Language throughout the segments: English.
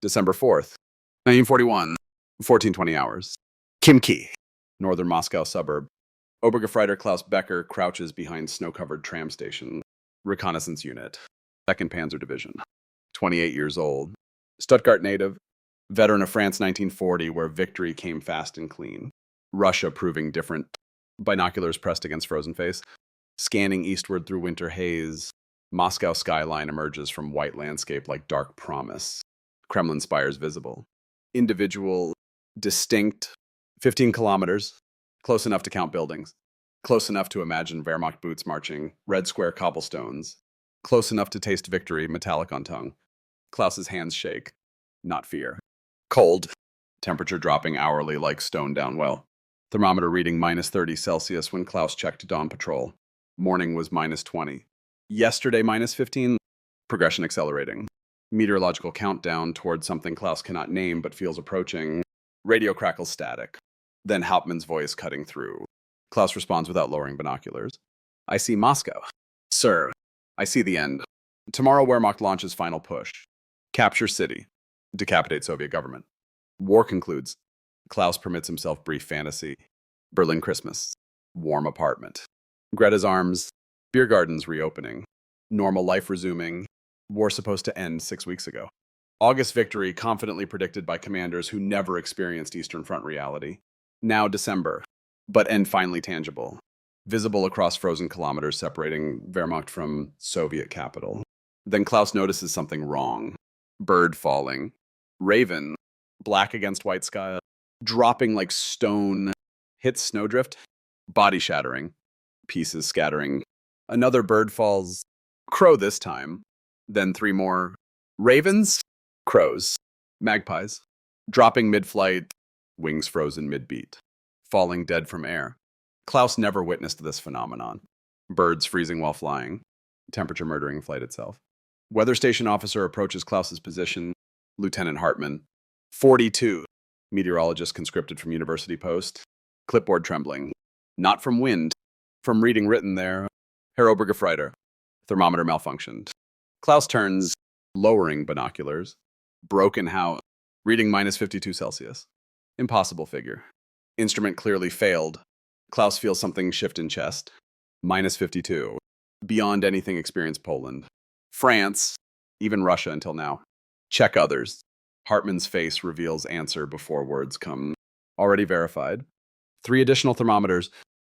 December 4th, 1941, 14:20 hours. Kimki, northern Moscow suburb. Obergefreiter Klaus Becker crouches behind snow-covered tram station. Reconnaissance unit, 2nd Panzer Division. 28 years old. Stuttgart native. Veteran of France 1940, where victory came fast and clean. Russia proving different. Binoculars pressed against frozen face. Scanning eastward through winter haze. Moscow skyline emerges from white landscape like dark promise. Kremlin spires visible. Individual, distinct, 15 kilometers. Close enough to count buildings. Close enough to imagine Wehrmacht boots marching, red square cobblestones. Close enough to taste victory, metallic on tongue. Klaus's hands shake. Not fear. Cold. Temperature dropping hourly like stone down well. Thermometer reading -30 Celsius when Klaus checked dawn patrol. Morning was -20. Yesterday -15. Progression accelerating. Meteorological countdown toward something Klaus cannot name but feels approaching. Radio crackles static. Then Hauptmann's voice cutting through. Klaus responds without lowering binoculars. I see Moscow. Sir, I see the end. Tomorrow Wehrmacht launches final push. Capture city. Decapitate Soviet government. War concludes. Klaus permits himself brief fantasy. Berlin Christmas. Warm apartment. Greta's arms. Beer gardens reopening. Normal life resuming. War supposed to end 6 weeks ago. August victory confidently predicted by commanders who never experienced Eastern Front reality. Now December, but end finally tangible. Visible across frozen kilometers separating Wehrmacht from Soviet capital. Then Klaus notices something wrong. Bird falling. Raven, black against white sky, dropping like stone, hits snowdrift, body shattering, pieces scattering. Another bird falls, crow this time, then 3 more. Ravens, crows, magpies, dropping mid-flight, wings frozen mid-beat, falling dead from air. Klaus never witnessed this phenomenon. Birds freezing while flying, temperature murdering flight itself. Weather station officer approaches Klaus's position. Lieutenant Hartmann, 42, meteorologist conscripted from university post, clipboard trembling, not from wind, from reading written there. Herr Obergefreiter, thermometer malfunctioned. Klaus turns, lowering binoculars, broken how, reading -52 Celsius. Impossible figure. Instrument clearly failed. Klaus feels something shift in chest. -52. Beyond anything experienced Poland. France, even Russia until now. Check others. Hartmann's face reveals answer before words come. Already verified. 3 additional thermometers,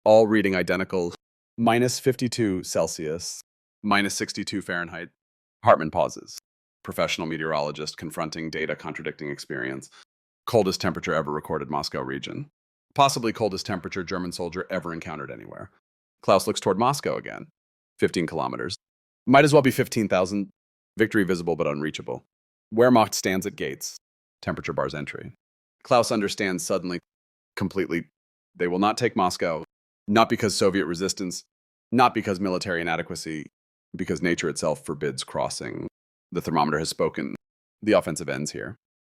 all reading identical. -52 Celsius, -62 Fahrenheit. Hartmann pauses. Professional meteorologist confronting data contradicting experience. Coldest temperature ever recorded Moscow region. Possibly coldest temperature German soldier ever encountered anywhere. Klaus looks toward Moscow again. 15 kilometers. Might as well be 15,000. Victory visible but unreachable. Wehrmacht stands at gates. Temperature bars entry. Klaus understands suddenly, completely, they will not take Moscow. Not because Soviet resistance, not because military inadequacy, because nature itself forbids crossing. The thermometer has spoken. The offensive ends here.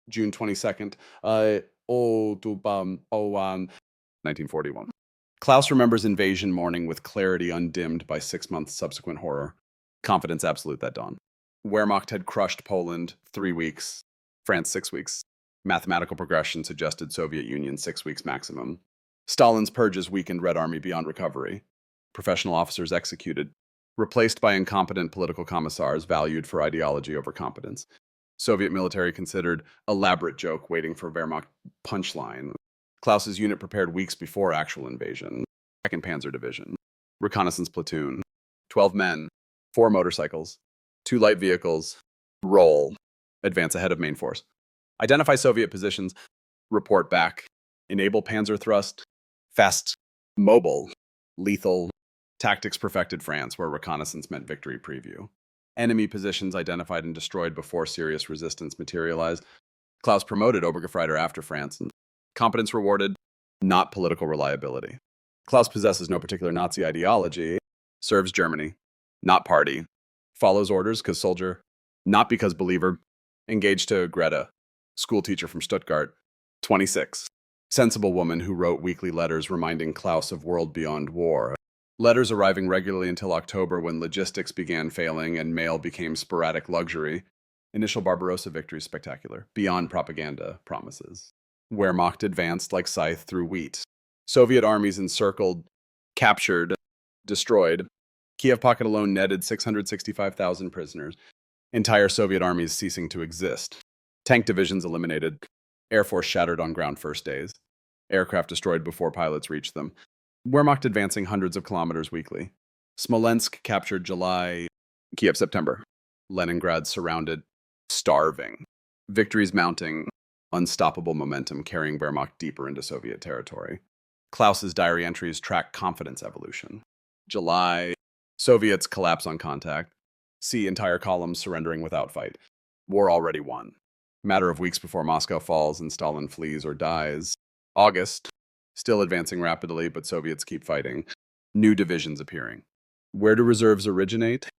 June 22nd, 1941. Klaus remembers invasion morning with clarity undimmed by 6 months subsequent horror. Confidence absolute that dawn. Wehrmacht had crushed Poland 3 weeks, France 6 weeks. Mathematical progression suggested Soviet Union 6 weeks maximum. Stalin's purges weakened Red Army beyond recovery. Professional officers executed, replaced by incompetent political commissars valued for ideology over competence. Soviet military considered elaborate joke waiting for Wehrmacht punchline. Klaus's unit prepared weeks before actual invasion. 2nd Panzer Division. Reconnaissance platoon. 12 men. 4 motorcycles. 2 light vehicles. Roll. Advance ahead of main force. Identify Soviet positions. Report back. Enable panzer thrust. Fast. Mobile. Lethal. Tactics perfected France, where reconnaissance meant victory preview. Enemy positions identified and destroyed before serious resistance materialized. Klaus promoted Obergefreiter after France. Competence rewarded, not political reliability. Klaus possesses no particular Nazi ideology. Serves Germany, not party. Follows orders because soldier, not because believer. Engaged to Greta, school teacher from Stuttgart, 26. Sensible woman who wrote weekly letters reminding Klaus of world beyond war. Letters arriving regularly until October when logistics began failing and mail became sporadic luxury. Initial Barbarossa victory spectacular, beyond propaganda promises. Wehrmacht advanced like scythe through wheat. Soviet armies encircled, captured, destroyed. Kiev pocket alone netted 665,000 prisoners. Entire Soviet armies ceasing to exist. Tank divisions eliminated. Air Force shattered on ground first days. Aircraft destroyed before pilots reached them. Wehrmacht advancing hundreds of kilometers weekly. Smolensk captured July. Kiev September. Leningrad surrounded. Starving. Victories mounting. Unstoppable momentum carrying Wehrmacht deeper into Soviet territory. Klaus's diary entries track confidence evolution. July. Soviets collapse on contact. See entire columns surrendering without fight. War already won. Matter of weeks before Moscow falls and Stalin flees or dies. August. Still advancing rapidly, but Soviets keep fighting. New divisions appearing. Where do reserves originate?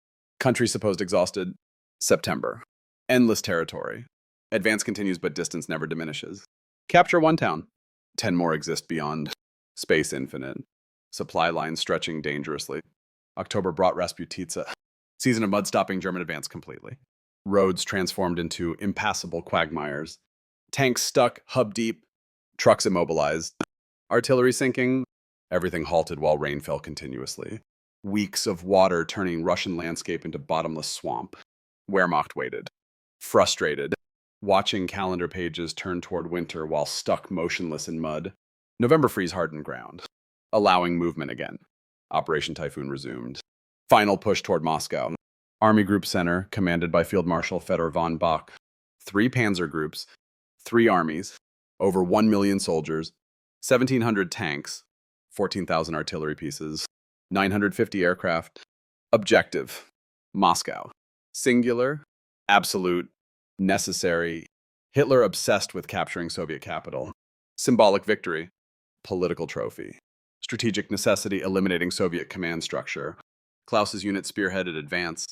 Country supposed exhausted. September. Endless territory. Advance continues, but distance never diminishes. Capture one town. 10 more exist beyond. Space infinite. Supply lines stretching dangerously. October brought Rasputitsa. Season of mud stopping German advance completely. Roads transformed into impassable quagmires. Tanks stuck, hub deep. Trucks immobilized. Artillery sinking. Everything halted while rain fell continuously. Weeks of water turning Russian landscape into bottomless swamp. Wehrmacht waited. Frustrated. Watching calendar pages turn toward winter while stuck motionless in mud. November freeze hardened ground. Allowing movement again. Operation Typhoon resumed. Final push toward Moscow. Army Group Center, commanded by Field Marshal Fedor von Bock. 3 panzer groups. 3 armies. Over 1 million soldiers. 1,700 tanks. 14,000 artillery pieces. 950 aircraft. Objective. Moscow. Singular. Absolute. Necessary. Hitler obsessed with capturing Soviet capital. Symbolic victory. Political trophy. Strategic necessity eliminating Soviet command structure. Klaus's unit spearheaded advance.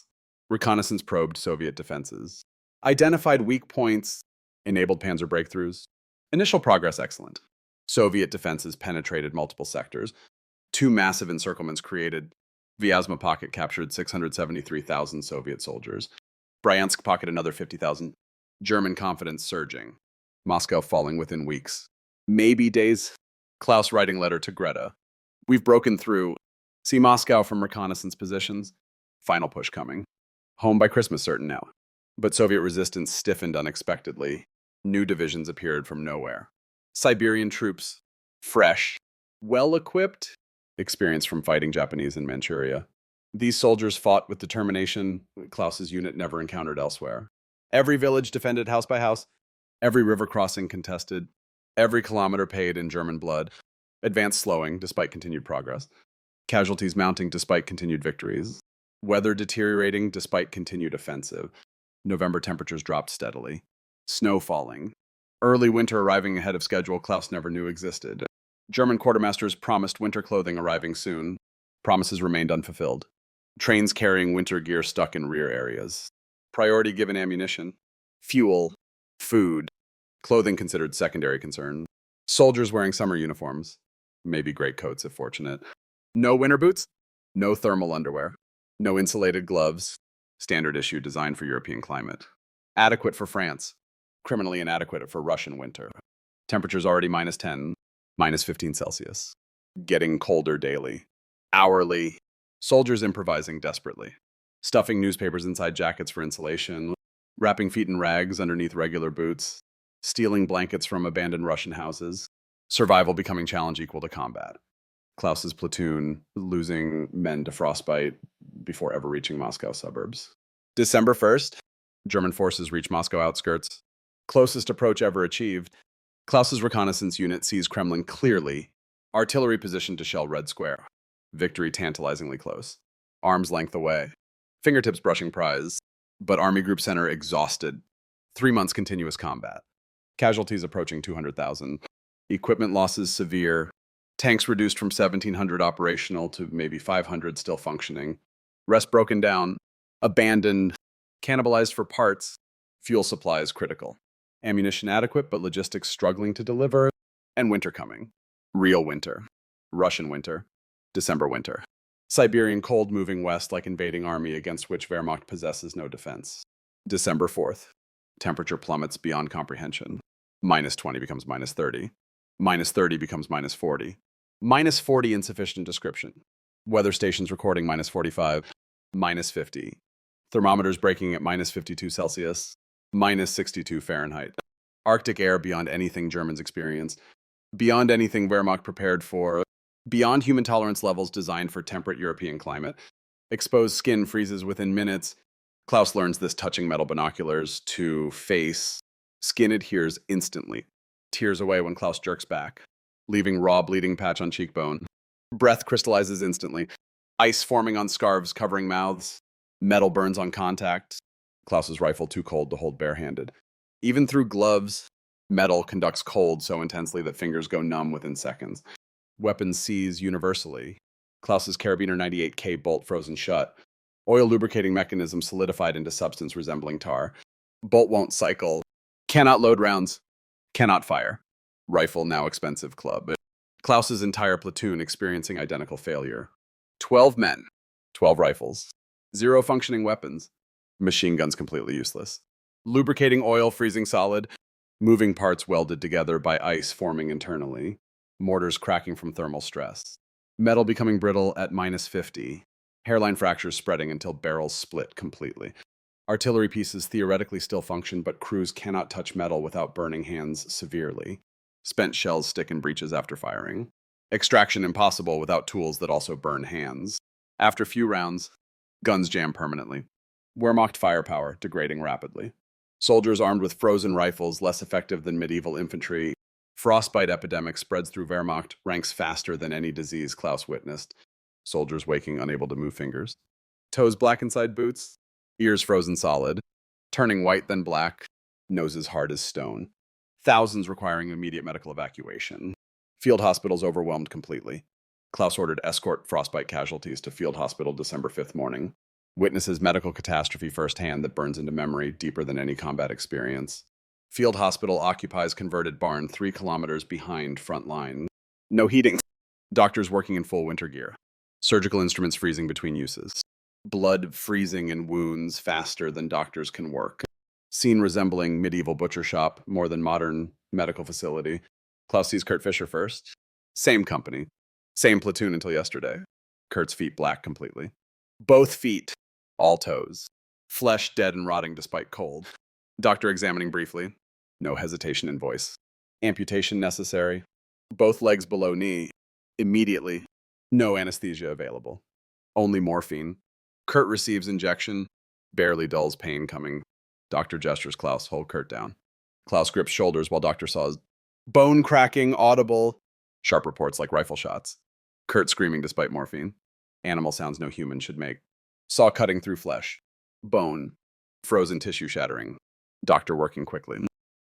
Reconnaissance probed Soviet defenses. Identified weak points. Enabled panzer breakthroughs. Initial progress excellent. Soviet defenses penetrated multiple sectors. 2 massive encirclements created. Vyazma pocket captured 673,000 Soviet soldiers. Bryansk pocket another 50,000. German confidence surging. Moscow falling within weeks. Maybe days. Klaus writing letter to Greta. We've broken through. See Moscow from reconnaissance positions. Final push coming. Home by Christmas certain now. But Soviet resistance stiffened unexpectedly. New divisions appeared from nowhere. Siberian troops. Fresh. Well-equipped. Experience from fighting Japanese in Manchuria. These soldiers fought with determination Klaus's unit never encountered elsewhere. Every village defended house by house. Every river crossing contested. Every kilometer paid in German blood. Advance slowing despite continued progress. Casualties mounting despite continued victories. Weather deteriorating despite continued offensive. November temperatures dropped steadily. Snow falling. Early winter arriving ahead of schedule Klaus never knew existed. German quartermasters promised winter clothing arriving soon. Promises remained unfulfilled. Trains carrying winter gear stuck in rear areas. Priority given ammunition. Fuel. Food. Clothing considered secondary concern. Soldiers wearing summer uniforms. Maybe greatcoats if fortunate. No winter boots. No thermal underwear. No insulated gloves. Standard issue designed for European climate. Adequate for France. Criminally inadequate for Russian winter. Temperatures already -10, -15 Celsius. Getting colder daily. Hourly. Soldiers improvising desperately. Stuffing newspapers inside jackets for insulation. Wrapping feet in rags underneath regular boots. Stealing blankets from abandoned Russian houses. Survival becoming challenge equal to combat. Klaus's platoon losing men to frostbite before ever reaching Moscow suburbs. December 1st, German forces reach Moscow outskirts. Closest approach ever achieved. Klaus's reconnaissance unit sees Kremlin clearly. Artillery positioned to shell Red Square. Victory tantalizingly close. Arm's length away. Fingertips brushing prize. But Army Group Center exhausted. 3 months continuous combat. Casualties approaching 200,000. Equipment losses severe. Tanks reduced from 1,700 operational to maybe 500 still functioning. Rest broken down. Abandoned. Cannibalized for parts. Fuel supplies critical. Ammunition adequate, but logistics struggling to deliver. And winter coming. Real winter. Russian winter. December winter. Siberian cold moving west like invading army against which Wehrmacht possesses no defense. December 4th. Temperature plummets beyond comprehension. -20 becomes -30. -30 becomes -40. -40 insufficient description. Weather stations recording -45. -50. Thermometers breaking at -52 Celsius. -62 Fahrenheit. Arctic air beyond anything Germans experienced. Beyond anything Wehrmacht prepared for. Beyond human tolerance levels designed for temperate European climate. Exposed skin freezes within minutes. Klaus learns this touching metal binoculars to face. Skin adheres instantly. Tears away when Klaus jerks back, leaving raw bleeding patch on cheekbone. Breath crystallizes instantly. Ice forming on scarves covering mouths. Metal burns on contact. Klaus's rifle too cold to hold barehanded. Even through gloves, metal conducts cold so intensely that fingers go numb within seconds. Weapons seize universally. Klaus's carabiner 98K bolt frozen shut. Oil lubricating mechanism solidified into substance resembling tar. Bolt won't cycle. Cannot load rounds. Cannot fire. Rifle now expensive club. Klaus's entire platoon experiencing identical failure. 12 men. 12 rifles. 0 functioning weapons. Machine guns completely useless. Lubricating oil freezing solid. Moving parts welded together by ice forming internally. Mortars cracking from thermal stress. Metal becoming brittle at -50. Hairline fractures spreading until barrels split completely. Artillery pieces theoretically still function, but crews cannot touch metal without burning hands severely. Spent shells stick in breeches after firing. Extraction impossible without tools that also burn hands. After few rounds, guns jam permanently. Wehrmacht firepower degrading rapidly. Soldiers armed with frozen rifles less effective than medieval infantry. Frostbite epidemic spreads through Wehrmacht, ranks faster than any disease Klaus witnessed. Soldiers waking unable to move fingers. Toes black inside boots. Ears frozen solid. Turning white then black. Noses hard as stone. Thousands requiring immediate medical evacuation. Field hospitals overwhelmed completely. Klaus ordered escort frostbite casualties to field hospital December 5th morning. Witnesses medical catastrophe firsthand that burns into memory deeper than any combat experience. Field hospital occupies converted barn 3 kilometers behind front line. No heating. Doctors working in full winter gear. Surgical instruments freezing between uses. Blood freezing in wounds faster than doctors can work. Scene resembling medieval butcher shop more than modern medical facility. Klaus sees Kurt Fischer first. Same company. Same platoon until yesterday. Kurt's feet black completely. Both feet. All toes. Flesh dead and rotting despite cold. Doctor examining briefly. No hesitation in voice. Amputation necessary. Both legs below knee. Immediately. No anesthesia available. Only morphine. Kurt receives injection. Barely dulls pain coming. Doctor gestures Klaus, hold Kurt down. Klaus grips shoulders while doctor saws. Bone cracking, audible. Sharp reports like rifle shots. Kurt screaming despite morphine. Animal sounds no human should make. Saw cutting through flesh. Bone. Frozen tissue shattering. Doctor working quickly.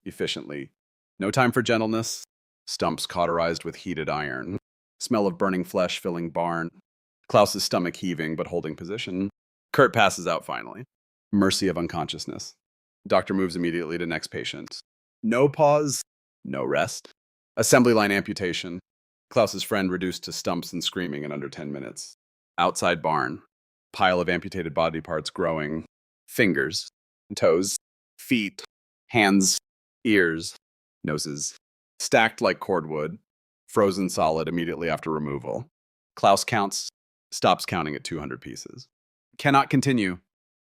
Efficiently. No time for gentleness. Stumps cauterized with heated iron. Smell of burning flesh filling barn. Klaus's stomach heaving but holding position. Kurt passes out finally. Mercy of unconsciousness. Doctor moves immediately to next patient. No pause. No rest. Assembly line amputation. Klaus's friend reduced to stumps and screaming in under 10 minutes. Outside barn. Pile of amputated body parts growing. Fingers. Toes. Feet. Hands. Ears. Noses. Stacked like cordwood. Frozen solid immediately after removal. Klaus counts. Stops counting at 200 pieces. Cannot continue.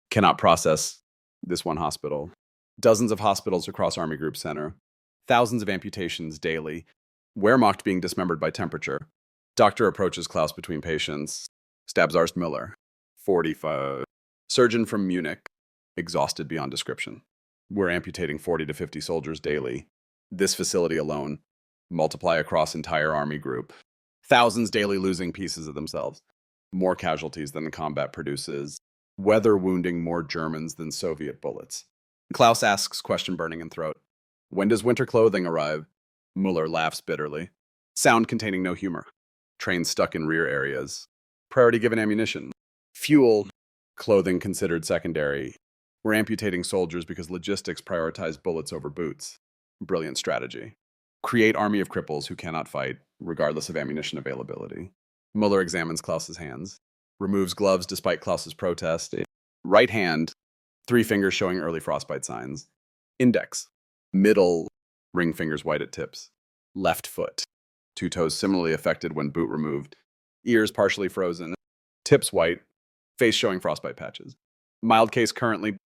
Cannot process. This one hospital. Dozens of hospitals across Army Group Center. Thousands of amputations daily. Wehrmacht being dismembered by temperature. Doctor approaches Klaus between patients. Stabs Arzt Müller. 45. Surgeon from Munich. Exhausted beyond description. We're amputating 40 to 50 soldiers daily. This facility alone. Multiply across entire Army Group. Thousands daily losing pieces of themselves. More casualties than the combat produces. Weather wounding more Germans than Soviet bullets. Klaus asks, question burning in throat. When does winter clothing arrive? Müller laughs bitterly. Sound containing no humor. Trains stuck in rear areas. Priority given ammunition. Fuel. Clothing considered secondary. We're amputating soldiers because logistics prioritize bullets over boots. Brilliant strategy. Create army of cripples who cannot fight, regardless of ammunition availability. Müller examines Klaus's hands. Removes gloves despite Klaus's protest. Right hand. 3 fingers showing early frostbite signs. Index, middle, ring fingers white at tips. Left foot, 2 toes similarly affected when boot removed. Ears partially frozen. Tips white, face showing frostbite patches. Mild case currently,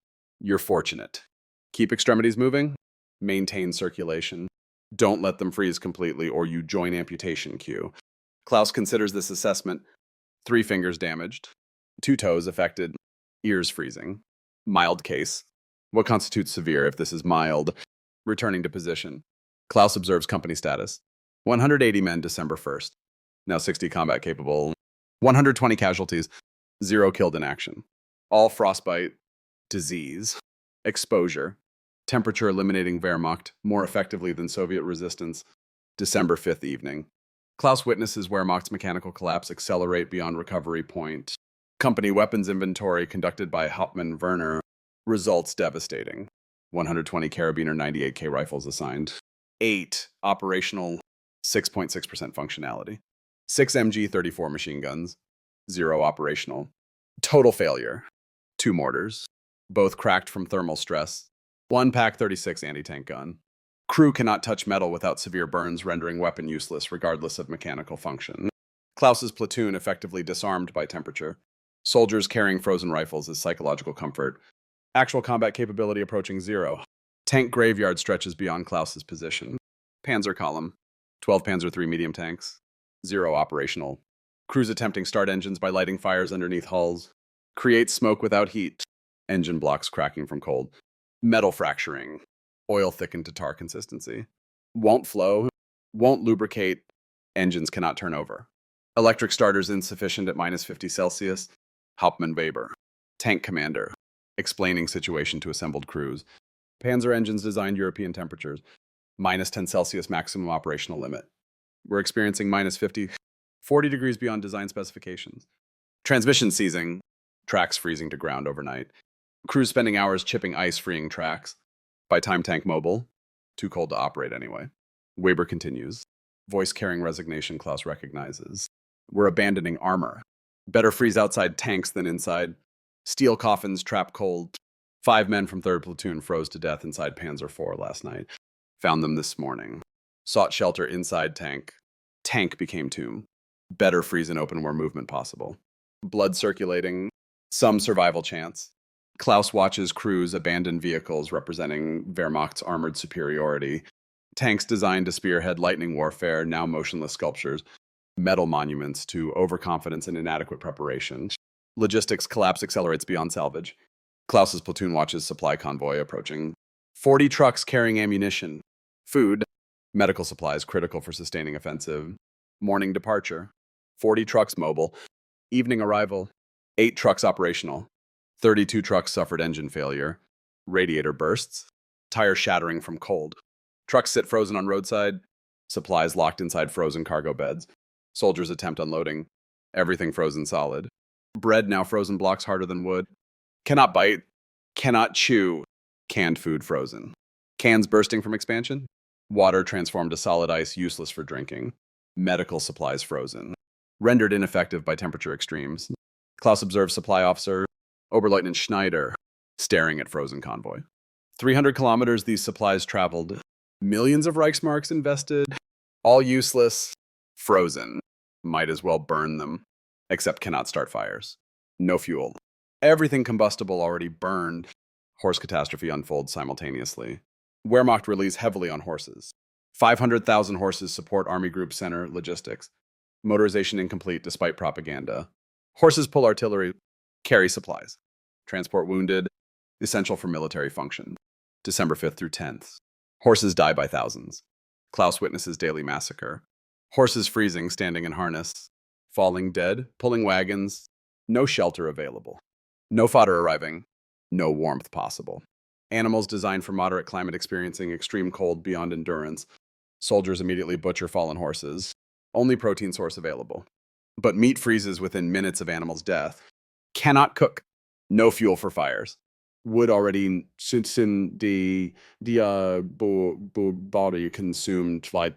you're fortunate. Keep extremities moving. Maintain circulation. Don't let them freeze completely or you join amputation queue. Klaus considers this assessment 3 fingers damaged, 2 toes affected, ears freezing. Mild case. What constitutes severe if this is mild? Returning to position. Klaus observes company status. 180 men December 1st. Now 60 combat capable. 120 casualties. 0 killed in action. All frostbite. Disease. Exposure. Temperature eliminating Wehrmacht more effectively than Soviet resistance. December 5th evening. Klaus witnesses Wehrmacht's mechanical collapse accelerate beyond recovery point. Company weapons inventory conducted by Hauptmann Werner. Results devastating. 120 carabiner 98K rifles assigned. 8 operational, 6.6% functionality. 6 MG-34 machine guns. 0 operational. Total failure. 2 mortars. Both cracked from thermal stress. 1 PaK-36 anti-tank gun. Crew cannot touch metal without severe burns, rendering weapon useless regardless of mechanical function. Klaus's platoon effectively disarmed by temperature. Soldiers carrying frozen rifles as psychological comfort. Actual combat capability approaching 0. Tank graveyard stretches beyond Klaus's position. Panzer column. 12 Panzer III medium tanks. 0 operational. Crews attempting start engines by lighting fires underneath hulls. Create smoke without heat. Engine blocks cracking from cold. Metal fracturing. Oil thickened to tar consistency. Won't flow. Won't lubricate. Engines cannot turn over. Electric starters insufficient at -50 Celsius. Hauptmann Weber. Tank commander. Explaining situation to assembled crews. Panzer engines designed European temperatures. -10 Celsius maximum operational limit. We're experiencing -50, 40 degrees beyond design specifications. Transmission seizing. Tracks freezing to ground overnight. Crews spending hours chipping ice, freeing tracks. By time tank mobile. Too cold to operate anyway. Weber continues. Voice carrying resignation Klaus recognizes. We're abandoning armor. Better freeze outside tanks than inside. Steel coffins trap cold. 5 men from 3rd Platoon froze to death inside Panzer IV last night. Found them this morning. Sought shelter inside tank. Tank became tomb. Better freeze and open where movement possible. Blood circulating. Some survival chance. Klaus watches crews abandon vehicles representing Wehrmacht's armored superiority. Tanks designed to spearhead lightning warfare, now motionless sculptures. Metal monuments to overconfidence and inadequate preparation. Logistics collapse accelerates beyond salvage. Klaus's platoon watches supply convoy approaching. 40 trucks carrying ammunition. Food. Medical supplies critical for sustaining offensive. Morning departure. 40 trucks mobile. Evening arrival. 8 trucks operational. 32 trucks suffered engine failure. Radiator bursts. Tire shattering from cold. Trucks sit frozen on roadside. Supplies locked inside frozen cargo beds. Soldiers attempt unloading. Everything frozen solid. Bread now frozen blocks harder than wood. Cannot bite. Cannot chew. Canned food frozen. Cans bursting from expansion. Water transformed to solid ice, useless for drinking. Medical supplies frozen. Rendered ineffective by temperature extremes. Klaus observes supply officer Oberleutnant Schneider staring at frozen convoy. 300 kilometers these supplies traveled. Millions of Reichsmarks invested. All useless. Frozen. Might as well burn them. Except cannot start fires. No fuel. Everything combustible already burned. Horse catastrophe unfolds simultaneously. Wehrmacht relies heavily on horses. 500,000 horses support Army Group Center logistics. Motorization incomplete despite propaganda. Horses pull artillery, carry supplies. Transport wounded, essential for military function. December 5th through 10th. Horses die by thousands. Klaus witnesses daily massacre. Horses freezing, standing in harness. Falling dead, pulling wagons. No shelter available. No fodder arriving. No warmth possible. Animals designed for moderate climate experiencing extreme cold beyond endurance. Soldiers immediately butcher fallen horses. Only protein source available. But meat freezes within minutes of animal's death. Cannot cook. No fuel for fires. Wood already in the body consumed. Like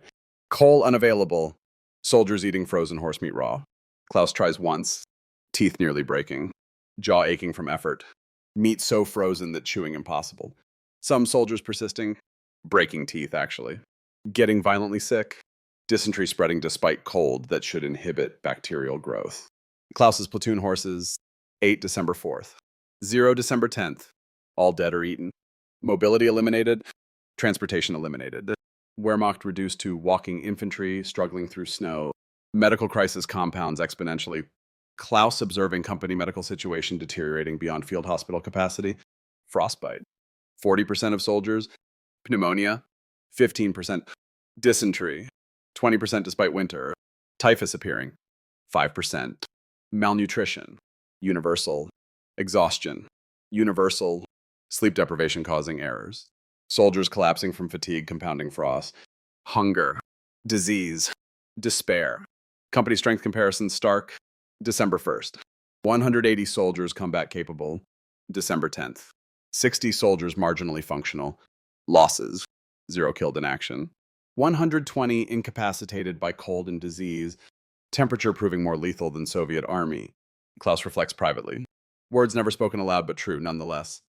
coal unavailable. Soldiers eating frozen horse meat raw. Klaus tries once. Teeth nearly breaking. Jaw aching from effort. Meat so frozen that chewing impossible. Some soldiers persisting, breaking teeth actually. Getting violently sick, dysentery spreading despite cold that should inhibit bacterial growth. Klaus's platoon horses, 8 December 4th. 0 December 10th. All dead or eaten. Mobility eliminated, transportation eliminated. Wehrmacht reduced to walking infantry, struggling through snow. Medical crisis compounds exponentially. Klaus observing company medical situation deteriorating beyond field hospital capacity. Frostbite. 40% of soldiers. Pneumonia. 15%. Dysentery. 20% despite winter. Typhus appearing. 5%. Malnutrition. Universal. Exhaustion. Universal. Sleep deprivation causing errors. Soldiers collapsing from fatigue compounding frost. Hunger. Disease. Despair. Company strength comparison stark. December 1st. 180 soldiers combat capable. December 10th. 60 soldiers marginally functional. Losses. 0 killed in action. 120 incapacitated by cold and disease. Temperature proving more lethal than Soviet army. Klaus reflects privately. Words never spoken aloud but true nonetheless.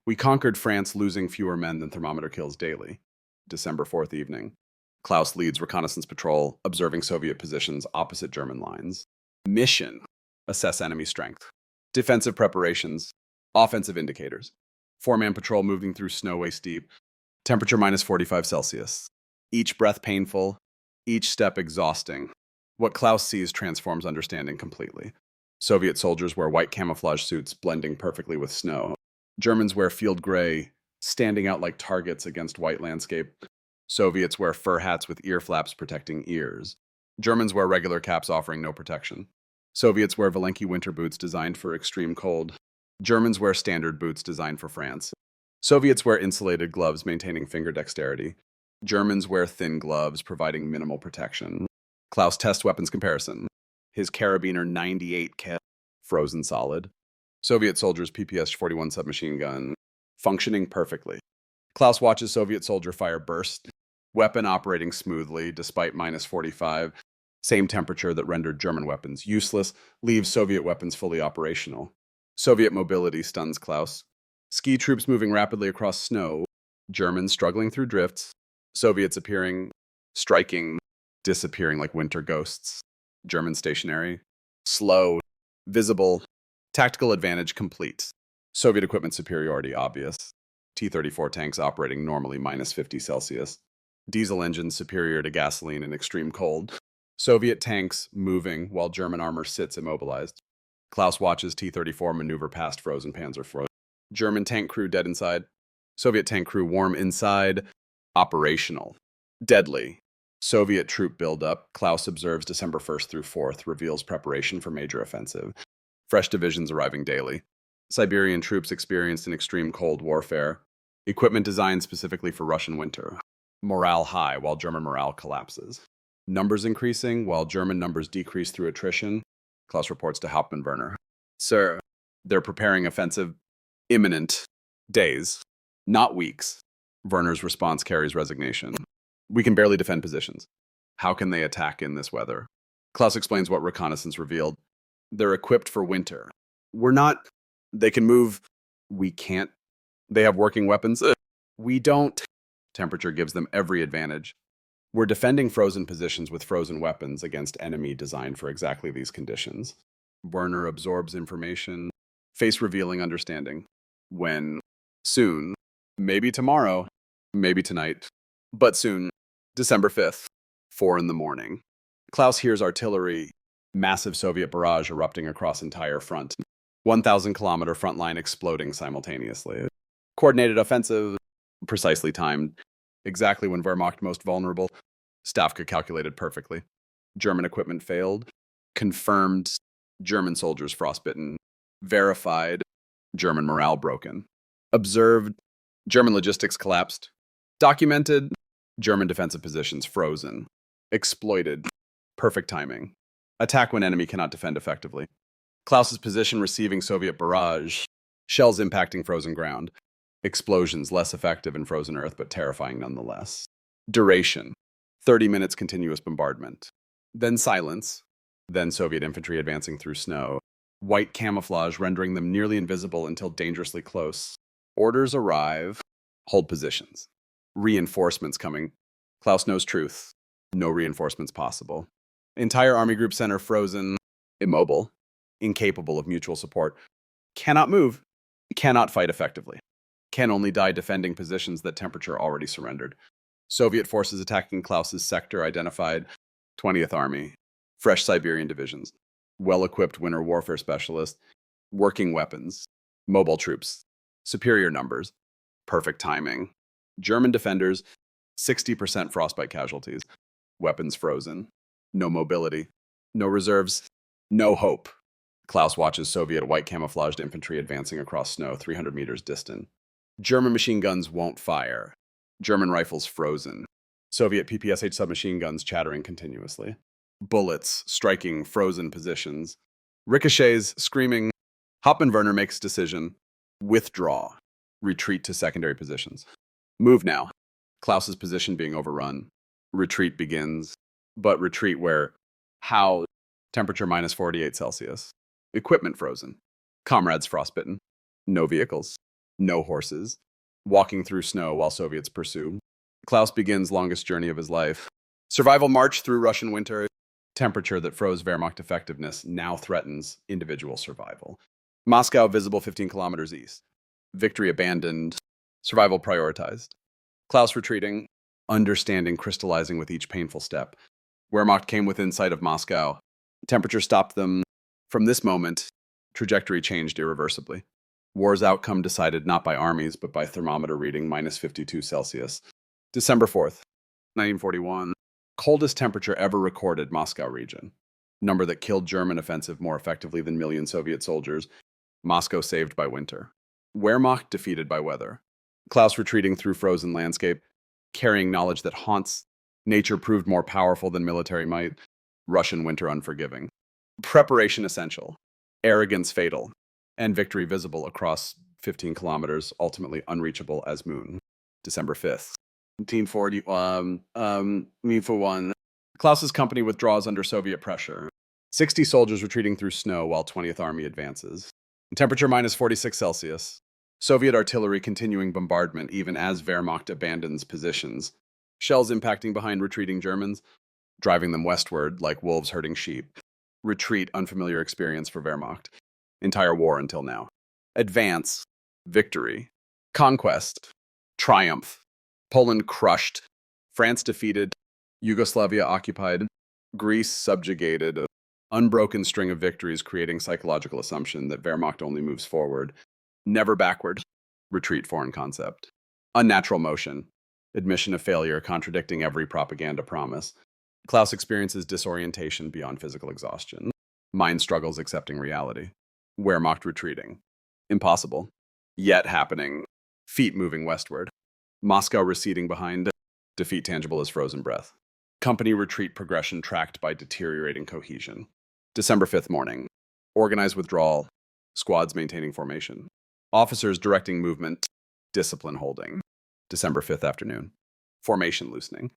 We conquered France losing fewer men than thermometer kills daily. December 4th evening. Klaus leads reconnaissance patrol, observing Soviet positions opposite German lines. Mission. Assess enemy strength. Defensive preparations. Offensive indicators. 4-man patrol moving through snow waist deep. Temperature minus 45 Celsius. Each breath painful. Each step exhausting. What Klaus sees transforms understanding completely. Soviet soldiers wear white camouflage suits blending perfectly with snow. Germans wear field gray, standing out like targets against white landscape. Soviets wear fur hats with ear flaps protecting ears. Germans wear regular caps offering no protection. Soviets wear Valenki winter boots designed for extreme cold. Germans wear standard boots designed for France. Soviets wear insulated gloves maintaining finger dexterity. Germans wear thin gloves providing minimal protection. Klaus test weapons comparison. His carabiner 98 cal, frozen solid. Soviet soldiers' PPS-41 submachine gun, functioning perfectly. Klaus watches Soviet soldier fire burst, weapon operating smoothly despite minus 45, same temperature that rendered German weapons useless, leaves Soviet weapons fully operational. Soviet mobility stuns Klaus. Ski troops moving rapidly across snow, Germans struggling through drifts, Soviets appearing, striking, disappearing like winter ghosts. German stationary, slow, visible, tactical advantage complete. Soviet equipment superiority obvious. T-34 tanks operating normally minus 50 Celsius. Diesel engines superior to gasoline in extreme cold. Soviet tanks moving while German armor sits immobilized. Klaus watches T-34 maneuver past frozen Panzer. German tank crew dead inside. Soviet tank crew warm inside. Operational. Deadly. Soviet troop buildup. Klaus observes December 1st through 4th, reveals preparation for major offensive. Fresh divisions arriving daily. Siberian troops experienced in extreme cold warfare. Equipment designed specifically for Russian winter. Morale high while German morale collapses. Numbers increasing while German numbers decrease through attrition. Klaus reports to Hauptmannwerner. Sir, they're preparing offensive imminent. Days, not weeks. Werner's response carries resignation. We can barely defend positions. How can they attack in this weather? Klaus explains what reconnaissance revealed. They're equipped for winter. We're not. They can move. We can't. They have working weapons. We don't. Temperature gives them every advantage. We're defending frozen positions with frozen weapons against enemy designed for exactly these conditions. Werner absorbs information, face revealing understanding. When? Soon. Maybe tomorrow. Maybe tonight. But soon. December 5th. 4 in the morning. Klaus hears artillery, massive Soviet barrage erupting across entire front. 1,000-kilometer front line exploding simultaneously. Coordinated offensive, precisely timed. Exactly when Wehrmacht most vulnerable. Stavka calculated perfectly. German equipment failed. Confirmed. German soldiers frostbitten. Verified. German morale broken. Observed. German logistics collapsed. Documented. German defensive positions frozen. Exploited. Perfect timing. Attack when enemy cannot defend effectively. Klaus's position receiving Soviet barrage. Shells impacting frozen ground. Explosions less effective in frozen earth but terrifying nonetheless. Duration. 30 minutes continuous bombardment. Then silence. Then Soviet infantry advancing through snow. white camouflage rendering them nearly invisible until dangerously close. Orders arrive. Hold positions. Reinforcements coming. Klaus knows truth. No reinforcements possible. Entire army group center frozen, immobile, incapable of mutual support. Cannot move. Cannot fight effectively. Can only die defending positions that temperature already surrendered. Soviet forces attacking Klaus's sector identified. 20th Army. Fresh Siberian divisions. Well-equipped winter warfare specialists. Working weapons. Mobile troops. Superior numbers. Perfect timing. German defenders. 60% frostbite casualties. Weapons frozen. No mobility. No reserves. No hope. Klaus watches Soviet white camouflaged infantry advancing across snow 300 meters distant. German machine guns won't fire. German rifles frozen. Soviet PPSH submachine guns chattering continuously. Bullets striking frozen positions. Ricochets screaming. Hauptmann-Werner makes decision. Withdraw. Retreat to secondary positions. Move now. Klaus's position being overrun. Retreat begins. But retreat where? How? Temperature minus 48 Celsius. Equipment frozen. Comrades frostbitten. No vehicles. No horses. Walking through snow while Soviets pursue. Klaus begins longest journey of his life. Survival march through Russian winter. Temperature that froze Wehrmacht effectiveness now threatens individual survival. Moscow visible 15 kilometers east. Victory abandoned. Survival prioritized. Klaus retreating. Understanding crystallizing with each painful step. Wehrmacht came within sight of Moscow. Temperature stopped them. From this moment, trajectory changed irreversibly. War's outcome decided not by armies, but by thermometer reading minus 52 Celsius. December 4th, 1941. Coldest temperature ever recorded, Moscow region. Number that killed German offensive more effectively than million Soviet soldiers. Moscow saved by winter. Wehrmacht defeated by weather. Klaus retreating through frozen landscape, carrying knowledge that haunts. Nature proved more powerful than military might. Russian winter unforgiving. Preparation essential. Arrogance fatal. And victory visible across 15 kilometers, ultimately unreachable as moon. December 5th. 1940, me for one. Klaus's company withdraws under Soviet pressure. 60 soldiers retreating through snow while 20th Army advances. Temperature minus 46 Celsius. Soviet artillery continuing bombardment even as Wehrmacht abandons positions. Shells impacting behind retreating Germans, driving them westward like wolves herding sheep. Retreat, unfamiliar experience for Wehrmacht. Entire war until now. Advance. Victory. Conquest. Triumph. Poland crushed. France defeated. Yugoslavia occupied. Greece subjugated. Unbroken string of victories creating psychological assumption that Wehrmacht only moves forward. Never backward. Retreat foreign concept. Unnatural motion. Admission of failure contradicting every propaganda promise. Klaus experiences disorientation beyond physical exhaustion. Mind struggles accepting reality. Wehrmacht retreating. Impossible. Yet happening. Feet moving westward. Moscow receding behind. Defeat tangible as frozen breath. Company retreat progression tracked by deteriorating cohesion. December 5th morning. Organized withdrawal. Squads maintaining formation. Officers directing movement. Discipline holding. December 5th afternoon. Formation loosening.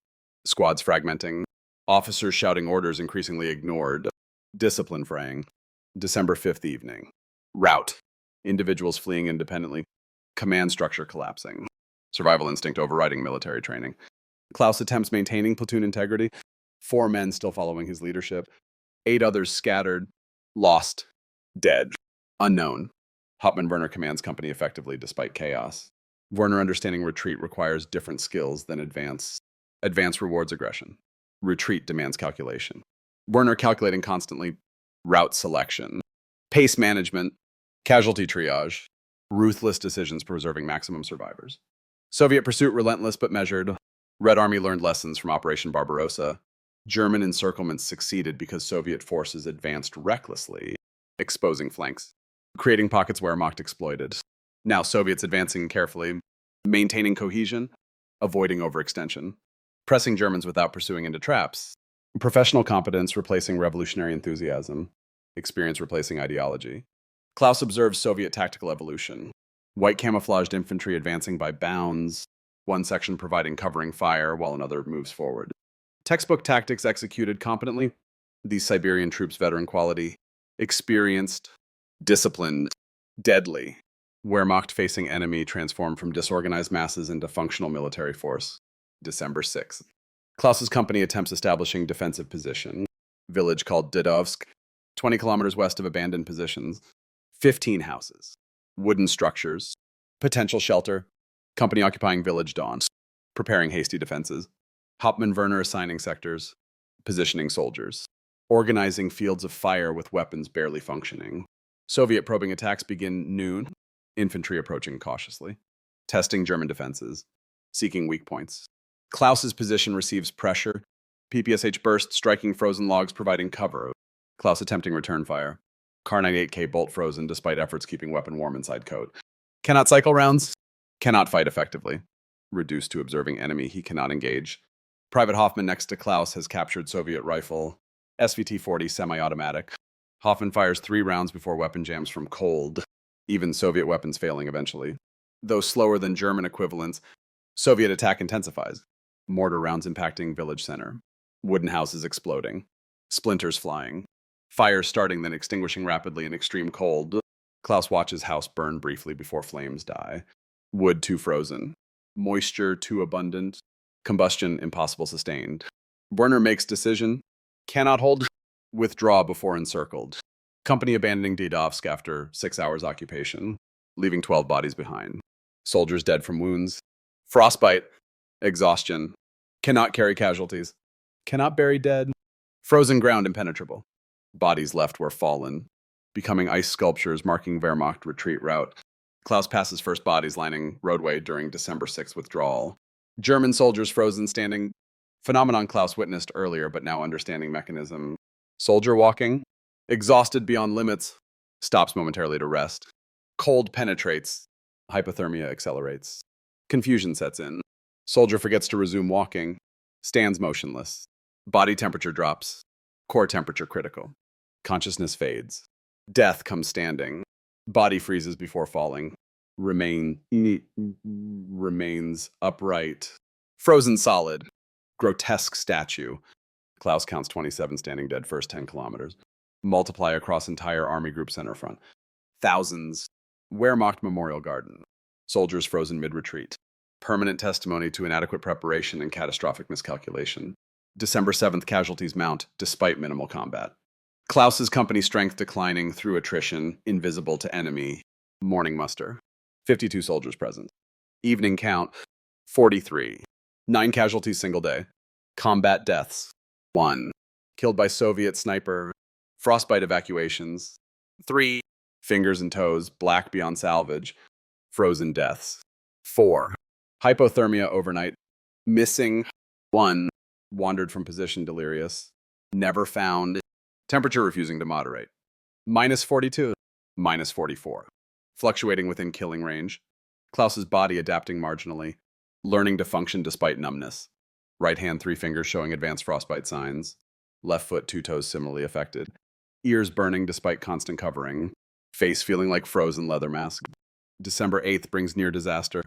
Squads fragmenting. Officers shouting orders increasingly ignored. Discipline fraying. December 5th evening. Rout. Individuals fleeing independently. Command structure collapsing. Survival instinct overriding military training. Klaus attempts maintaining platoon integrity. 4 men still following his leadership. 8 others scattered. Lost. Dead. Unknown. Hauptmann-Werner commands company effectively despite chaos. Werner understanding retreat requires different skills than advance. Advance rewards aggression. Retreat demands calculation. Werner calculating constantly. Route selection. Pace management. Casualty triage. Ruthless decisions preserving maximum survivors. Soviet pursuit relentless but measured. Red Army learned lessons from Operation Barbarossa. German encirclements succeeded because Soviet forces advanced recklessly, exposing flanks. Creating pockets Wehrmacht exploited. Now Soviets advancing carefully, maintaining cohesion, avoiding overextension. Pressing Germans without pursuing into traps. Professional competence replacing revolutionary enthusiasm. Experience replacing ideology. Klaus observes Soviet tactical evolution. White camouflaged infantry advancing by bounds, one section providing covering fire while another moves forward. Textbook tactics executed competently. These Siberian troops' veteran quality. Experienced, Disciplined. Deadly. Wehrmacht facing enemy transformed from disorganized masses into functional military force. December 6th. Klaus's company attempts establishing defensive position. Village called Didovsk, 20 kilometers west of abandoned positions. 15 houses. Wooden structures. Potential shelter. Company occupying village dawn. Preparing hasty defenses. Hauptmann-Werner assigning sectors. Positioning soldiers. Organizing fields of fire with weapons barely functioning. Soviet probing attacks begin noon. Infantry approaching cautiously. Testing German defenses. Seeking weak points. Klaus's position receives pressure. PPSH burst, striking frozen logs, providing cover. Klaus attempting return fire. Kar 98K bolt frozen despite efforts keeping weapon warm inside coat. Cannot cycle rounds. Cannot fight effectively. Reduced to observing enemy, he cannot engage. Private Hoffman next to Klaus has captured Soviet rifle. SVT-40 semi-automatic. Hoffman fires 3 rounds before weapon jams from cold. Even Soviet weapons failing eventually. Though slower than German equivalents, Soviet attack intensifies. Mortar rounds impacting village center. Wooden houses exploding. Splinters flying. Fire starting then extinguishing rapidly in extreme cold. Klaus watches house burn briefly before flames die. Wood too frozen. Moisture too abundant. Combustion impossible sustained. Werner makes decision. Cannot hold. Withdraw before encircled. Company abandoning Didovsk after 6 hours occupation. Leaving 12 bodies behind. Soldiers dead from wounds. Frostbite. Exhaustion. Cannot carry casualties. Cannot bury dead. Frozen ground impenetrable. Bodies left were fallen. Becoming ice sculptures marking Wehrmacht retreat route. Klaus passes first bodies lining roadway during December 6th withdrawal. German soldiers frozen standing. Phenomenon Klaus witnessed earlier but now understanding mechanism. Soldier walking. Exhausted beyond limits. Stops momentarily to rest. Cold penetrates. Hypothermia accelerates. Confusion sets in. Soldier forgets to resume walking. Stands motionless. Body temperature drops. Core temperature critical. Consciousness fades. Death comes standing. Body freezes before falling. Remains upright. Frozen solid. Grotesque statue. Klaus counts 27 standing dead first 10 kilometers. Multiply across entire army group center front. Thousands. Wehrmacht Memorial Garden. Soldiers frozen mid-retreat. Permanent testimony to inadequate preparation and catastrophic miscalculation. December 7th casualties mount despite minimal combat. Klaus's company strength declining through attrition, invisible to enemy. Morning muster. 52 soldiers present. Evening count. 43. 9 casualties single day. Combat deaths. 1. Killed by Soviet sniper. Frostbite evacuations. 3. Fingers and toes, black beyond salvage. Frozen deaths. 4. Hypothermia overnight. Missing. 1. Wandered from position delirious. Never found. Temperature refusing to moderate. -42. -44. Fluctuating within killing range. Klaus's body adapting marginally. Learning to function despite numbness. Right hand 3 fingers showing advanced frostbite signs. Left foot 2 toes similarly affected. Ears burning despite constant covering. Face feeling like frozen leather mask. December 8th brings near disaster.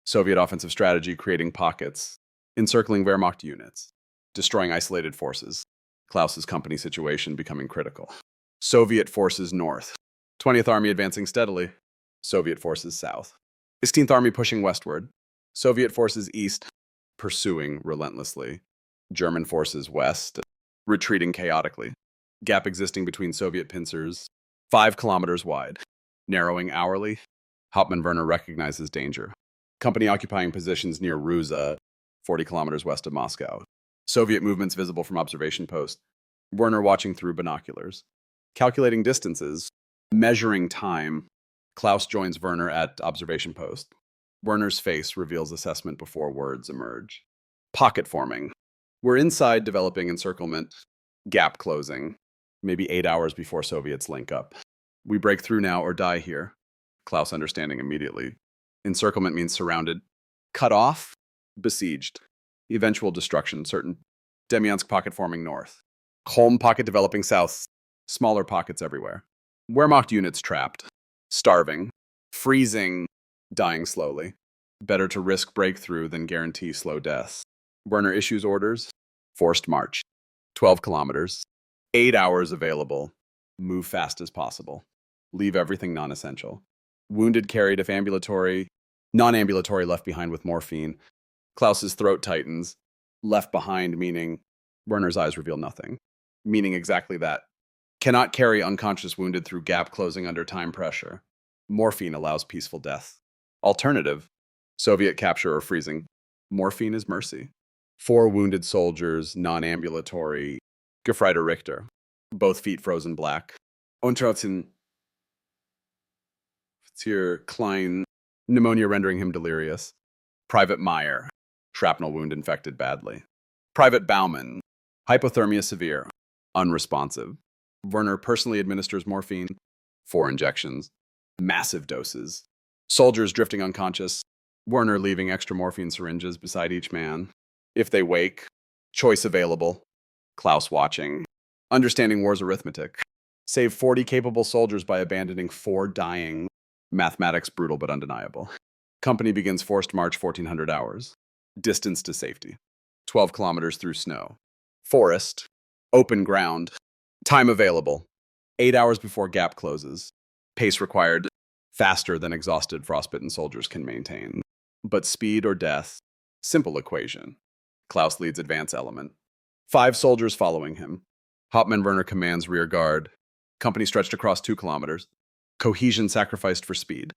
Soviet offensive strategy creating pockets. Encircling Wehrmacht units. Destroying isolated forces. Klaus's company situation becoming critical. Soviet forces north. 20th Army advancing steadily. Soviet forces south. 16th Army pushing westward. Soviet forces east, pursuing relentlessly. German forces west, retreating chaotically. Gap existing between Soviet pincers, 5 kilometers wide. Narrowing hourly. Hauptmann-Werner recognizes danger. Company occupying positions near Rusa, 40 kilometers west of Moscow. Soviet movements visible from observation post. Werner watching through binoculars. Calculating distances. Measuring time. Klaus joins Werner at observation post. Werner's face reveals assessment before words emerge. Pocket forming. We're inside developing encirclement. Gap closing. Maybe 8 hours before Soviets link up. We break through now or die here. Klaus understanding immediately. Encirclement means surrounded. Cut off. Besieged. Eventual destruction certain. Demyansk pocket forming north. Kholm pocket developing south. Smaller pockets everywhere. Wehrmacht units trapped. Starving. Freezing. Dying slowly. Better to risk breakthrough than guarantee slow deaths. Werner issues orders. Forced march. 12 kilometers. 8 hours available. Move fast as possible. Leave everything non-essential. Wounded carried if ambulatory, non-ambulatory left behind with morphine. Klaus's throat tightens. Left behind meaning Werner's eyes reveal nothing. Meaning exactly that. Cannot carry unconscious wounded through gap closing under time pressure. Morphine allows peaceful death. Alternative, Soviet capture or freezing. Morphine is mercy. 4 wounded soldiers, non-ambulatory, Gefreiter Richter. Both feet frozen black. Untrauten, Klein, pneumonia rendering him delirious. Private Meyer, shrapnel wound infected badly. Private Baumann, hypothermia severe, unresponsive. Werner personally administers morphine, 4 injections, massive doses. Soldiers drifting unconscious, Werner leaving extra morphine syringes beside each man. If they wake, choice available. Klaus watching. Understanding war's arithmetic. Save 40 capable soldiers by abandoning 4 dying. Mathematics brutal but undeniable. Company begins forced march 1400 hours. Distance to safety. 12 kilometers through snow. Forest. Open ground. Time available. 8 hours before gap closes. Pace required. Faster than exhausted frostbitten soldiers can maintain. But speed or death. Simple equation. Klaus leads advance element. 5 soldiers following him. Hauptmann Werner commands rear guard. Company stretched across 2 kilometers. Cohesion sacrificed for speed.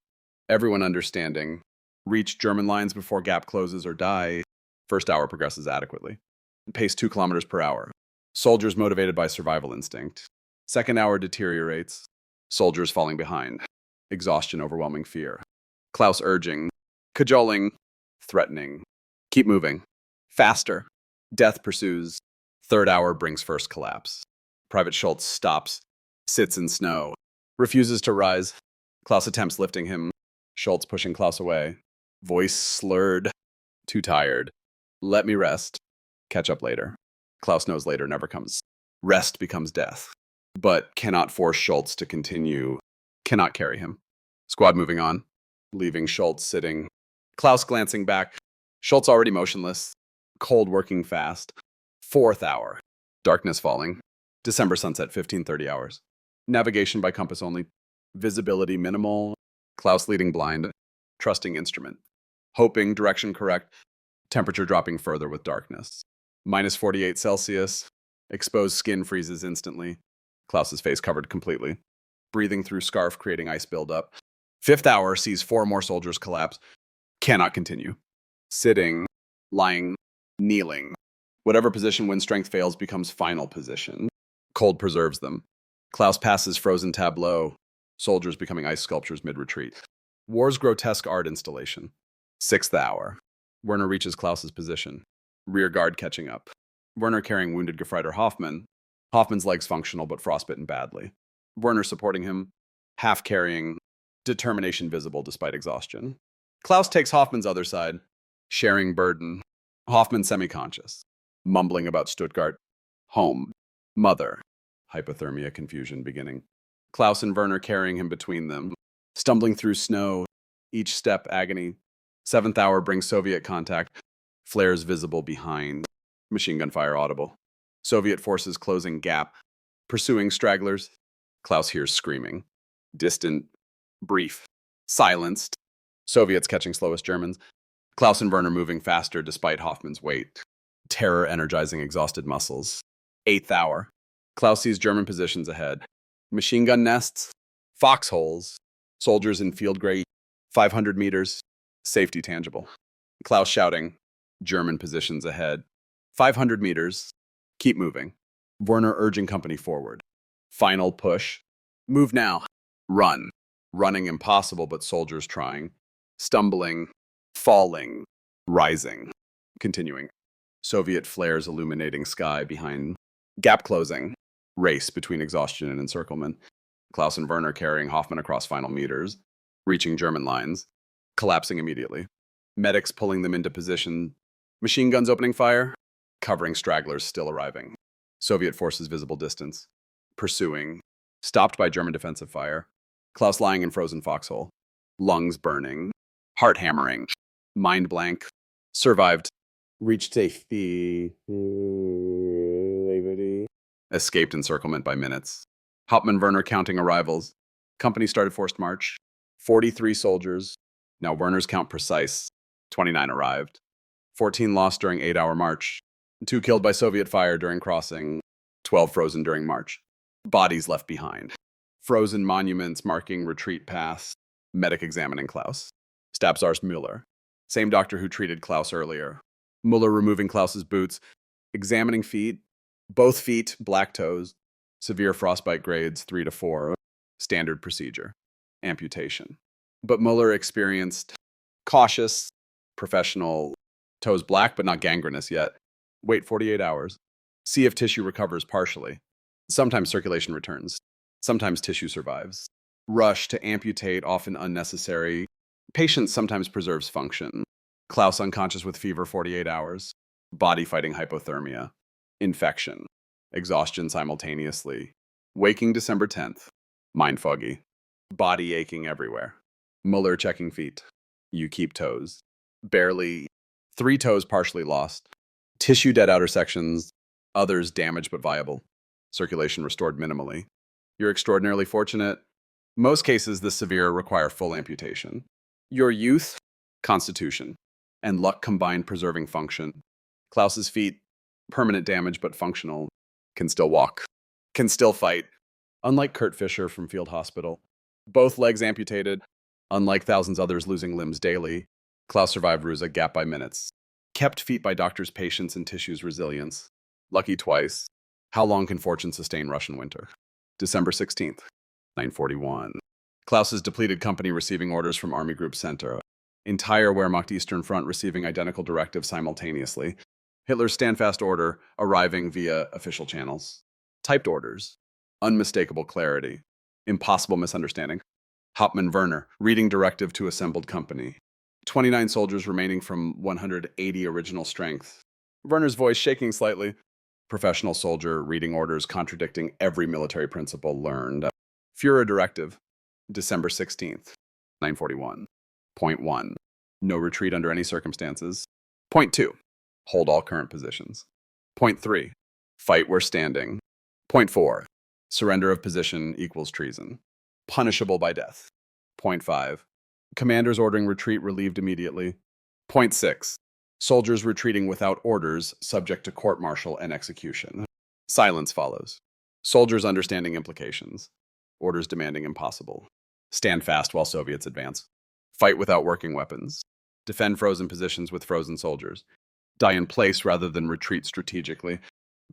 Everyone understanding. Reach German lines before gap closes or die. First hour progresses adequately. Pace 2 kilometers per hour. Soldiers motivated by survival instinct. Second hour deteriorates. Soldiers falling behind. Exhaustion, overwhelming fear. Klaus urging. Cajoling. Threatening. Keep moving. Faster. Death pursues. Third hour brings first collapse. Private Schultz stops. Sits in snow. Refuses to rise. Klaus attempts lifting him. Schultz pushing Klaus away. Voice slurred. Too tired. Let me rest. Catch up later. Klaus knows later never comes. Rest becomes death. But cannot force Schultz to continue. Cannot carry him. Squad moving on. Leaving Schultz sitting. Klaus glancing back. Schultz already motionless. Cold working fast. 4th hour. Darkness falling. December sunset 15:30 hours. Navigation by compass only. Visibility minimal. Klaus leading blind. Trusting instrument. Hoping direction correct. Temperature dropping further with darkness. Minus 48 Celsius. Exposed skin freezes instantly. Klaus's face covered completely. Breathing through scarf creating ice buildup. 5th hour sees 4 more soldiers collapse. Cannot continue. Sitting. Lying. Kneeling. Whatever position when strength fails becomes final position. Cold preserves them. Klaus passes frozen tableau. Soldiers becoming ice sculptures mid-retreat. War's grotesque art installation. 6th hour. Werner reaches Klaus's position. Rear guard catching up. Werner carrying wounded Gefreiter Hoffmann. Hoffmann's legs functional but frostbitten badly. Werner supporting him. Half carrying. Determination visible despite exhaustion. Klaus takes Hoffmann's other side. Sharing burden. Hoffmann semi-conscious. Mumbling about Stuttgart. Home. Mother. Hypothermia confusion beginning. Klaus and Werner carrying him between them. Stumbling through snow. Each step agony. 7th hour brings Soviet contact. Flares visible behind. Machine gun fire audible. Soviet forces closing gap. Pursuing stragglers. Klaus hears screaming. Distant. Brief. Silenced. Soviets catching slowest Germans. Klaus and Werner moving faster despite Hoffmann's weight. Terror energizing exhausted muscles. 8th hour. Klaus sees German positions ahead. Machine gun nests. Foxholes. Soldiers in field gray. 500 meters. Safety tangible. Klaus shouting. German positions ahead. 500 meters. Keep moving. Werner urging company forward. Final push. Move now. Run. Running impossible, but soldiers trying. Stumbling. Falling. Rising. Continuing. Soviet flares illuminating sky behind. Gap closing. Race between exhaustion and encirclement. Klaus and Werner carrying Hoffmann across final meters. Reaching German lines. Collapsing immediately. Medics pulling them into position. Machine guns opening fire. Covering stragglers still arriving. Soviet forces visible distance. Pursuing. Stopped by German defensive fire. Klaus lying in frozen foxhole. Lungs burning. Heart hammering. Mind blank. Survived. Reached safety. Escaped encirclement by minutes. Hauptmann Werner counting arrivals. Company started forced march. 43 soldiers. Now Werner's count precise. 29 arrived. 14 lost during 8-hour march. 2 killed by Soviet fire during crossing. 12 frozen during march. Bodies left behind. Frozen monuments marking retreat paths. Medic examining Klaus. Stabsarzt Müller. Same doctor who treated Klaus earlier. Müller removing Klaus's boots. Examining feet. Both feet, black toes. Severe frostbite grades 3 to 4. Standard procedure. Amputation. But Müller experienced cautious, professional, toes black but not gangrenous yet. Wait 48 hours. See if tissue recovers partially. Sometimes circulation returns. Sometimes tissue survives. Rush to amputate, often unnecessary. Patient sometimes preserves function. Klaus unconscious with fever 48 hours. Body fighting hypothermia. Infection. Exhaustion simultaneously. Waking December 10th. Mind foggy. Body aching everywhere. Müller checking feet. You keep toes. Barely. 3 toes partially lost. Tissue dead outer sections. Others damaged but viable. Circulation restored minimally. You're extraordinarily fortunate. Most cases this severe require full amputation. Your youth, constitution, and luck combined preserving function. Klaus's feet, permanent damage but functional, can still walk, can still fight. Unlike Kurt Fischer from Field Hospital, both legs amputated. Unlike thousands others losing limbs daily, Klaus survived Rusa gap by minutes. Kept feet by doctors' patience and tissues resilience. Lucky twice. How long can fortune sustain Russian winter? December 16th, 941. Klaus's depleted company receiving orders from Army Group Center. Entire Wehrmacht Eastern Front receiving identical directives simultaneously. Hitler's standfast order arriving via official channels. Typed orders. Unmistakable clarity. Impossible misunderstanding. Hauptmann Werner reading directive to assembled company. 29 soldiers remaining from 180 original strength. Werner's voice shaking slightly. Professional soldier reading orders contradicting every military principle learned. Führer directive. December 16th, 941. Point 1. No retreat under any circumstances. Point 2. Hold all current positions. Point 3. Fight where standing. Point 4. Surrender of position equals treason. Punishable by death. Point 5. Commanders ordering retreat relieved immediately. Point 6. Soldiers retreating without orders subject to court-martial and execution. Silence follows. Soldiers understanding implications. Orders demanding impossible. Stand fast while Soviets advance. Fight without working weapons. Defend frozen positions with frozen soldiers. Die in place rather than retreat strategically.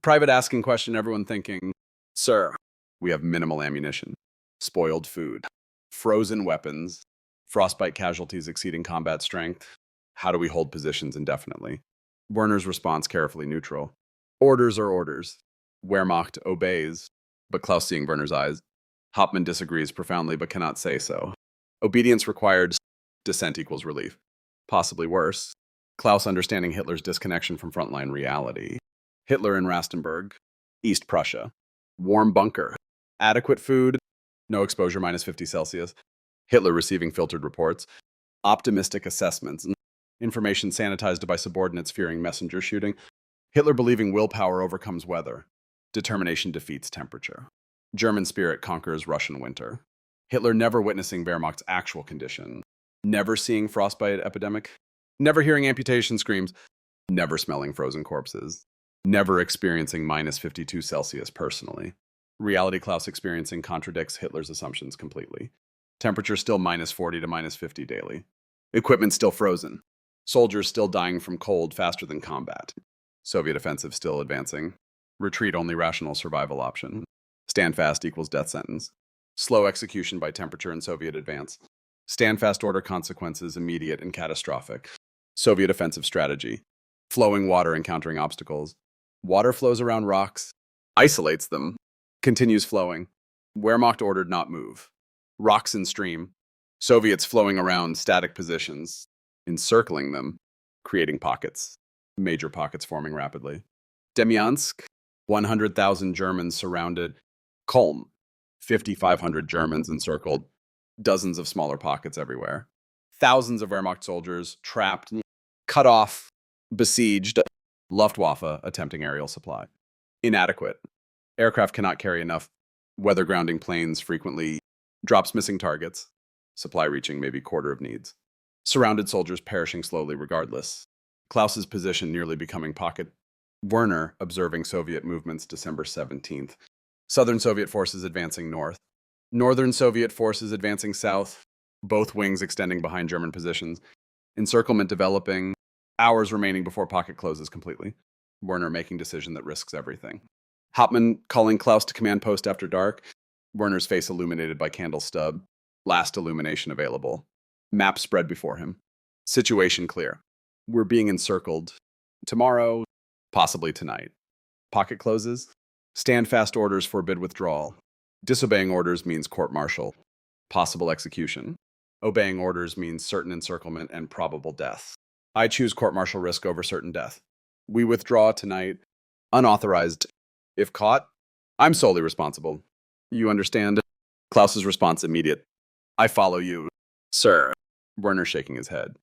Private asking question, everyone thinking, Sir, we have minimal ammunition. Spoiled food. Frozen weapons. Frostbite casualties exceeding combat strength. How do we hold positions indefinitely? Werner's response carefully neutral. Orders are orders. Wehrmacht obeys. But Klaus seeing Werner's eyes. Hauptmann disagrees profoundly but cannot say so. Obedience required. Dissent equals relief. Possibly worse. Klaus understanding Hitler's disconnection from frontline reality. Hitler in Rastenburg. East Prussia. Warm bunker. Adequate food. No exposure minus 50 Celsius. Hitler receiving filtered reports. Optimistic assessments. Information sanitized by subordinates fearing messenger shooting. Hitler believing willpower overcomes weather. Determination defeats temperature. German spirit conquers Russian winter. Hitler never witnessing Wehrmacht's actual condition. Never seeing frostbite epidemic. Never hearing amputation screams. Never smelling frozen corpses. Never experiencing minus 52 Celsius personally. Reality Klaus experiencing contradicts Hitler's assumptions completely. Temperature still minus 40 to minus 50 daily. Equipment still frozen. Soldiers still dying from cold faster than combat. Soviet offensive still advancing. Retreat only rational survival option. Stand fast equals death sentence. Slow execution by temperature and Soviet advance. Stand fast order consequences immediate and catastrophic. Soviet offensive strategy. Flowing water encountering obstacles. Water flows around rocks. Isolates them. Continues flowing. Wehrmacht ordered not move. Rocks in stream. Soviets flowing around static positions. Encircling them. Creating pockets. Major pockets forming rapidly. Demyansk. 100,000 Germans surrounded. Kulm. 5,500 Germans encircled. Dozens of smaller pockets everywhere. Thousands of Wehrmacht soldiers trapped, cut off, besieged. Luftwaffe attempting aerial supply. Inadequate. Aircraft cannot carry enough. Weather grounding planes frequently. Drops missing targets. Supply reaching maybe quarter of needs. Surrounded soldiers perishing slowly regardless. Klaus's position nearly becoming pocket. Werner observing Soviet movements December 17th. Southern Soviet forces advancing north. Northern Soviet forces advancing south. Both wings extending behind German positions. Encirclement developing. Hours remaining before pocket closes completely. Werner making decision that risks everything. Hauptmann calling Klaus to command post after dark. Werner's face illuminated by candle stub. Last illumination available. Map spread before him. Situation clear. We're being encircled. Tomorrow, possibly tonight. Pocket closes. Standfast orders forbid withdrawal. Disobeying orders means court-martial. Possible execution. Obeying orders means certain encirclement and probable death. I choose court-martial risk over certain death. We withdraw tonight. Unauthorized. If caught, I'm solely responsible. You understand? Klaus's response immediate. I follow you. Sir. Werner shaking his head.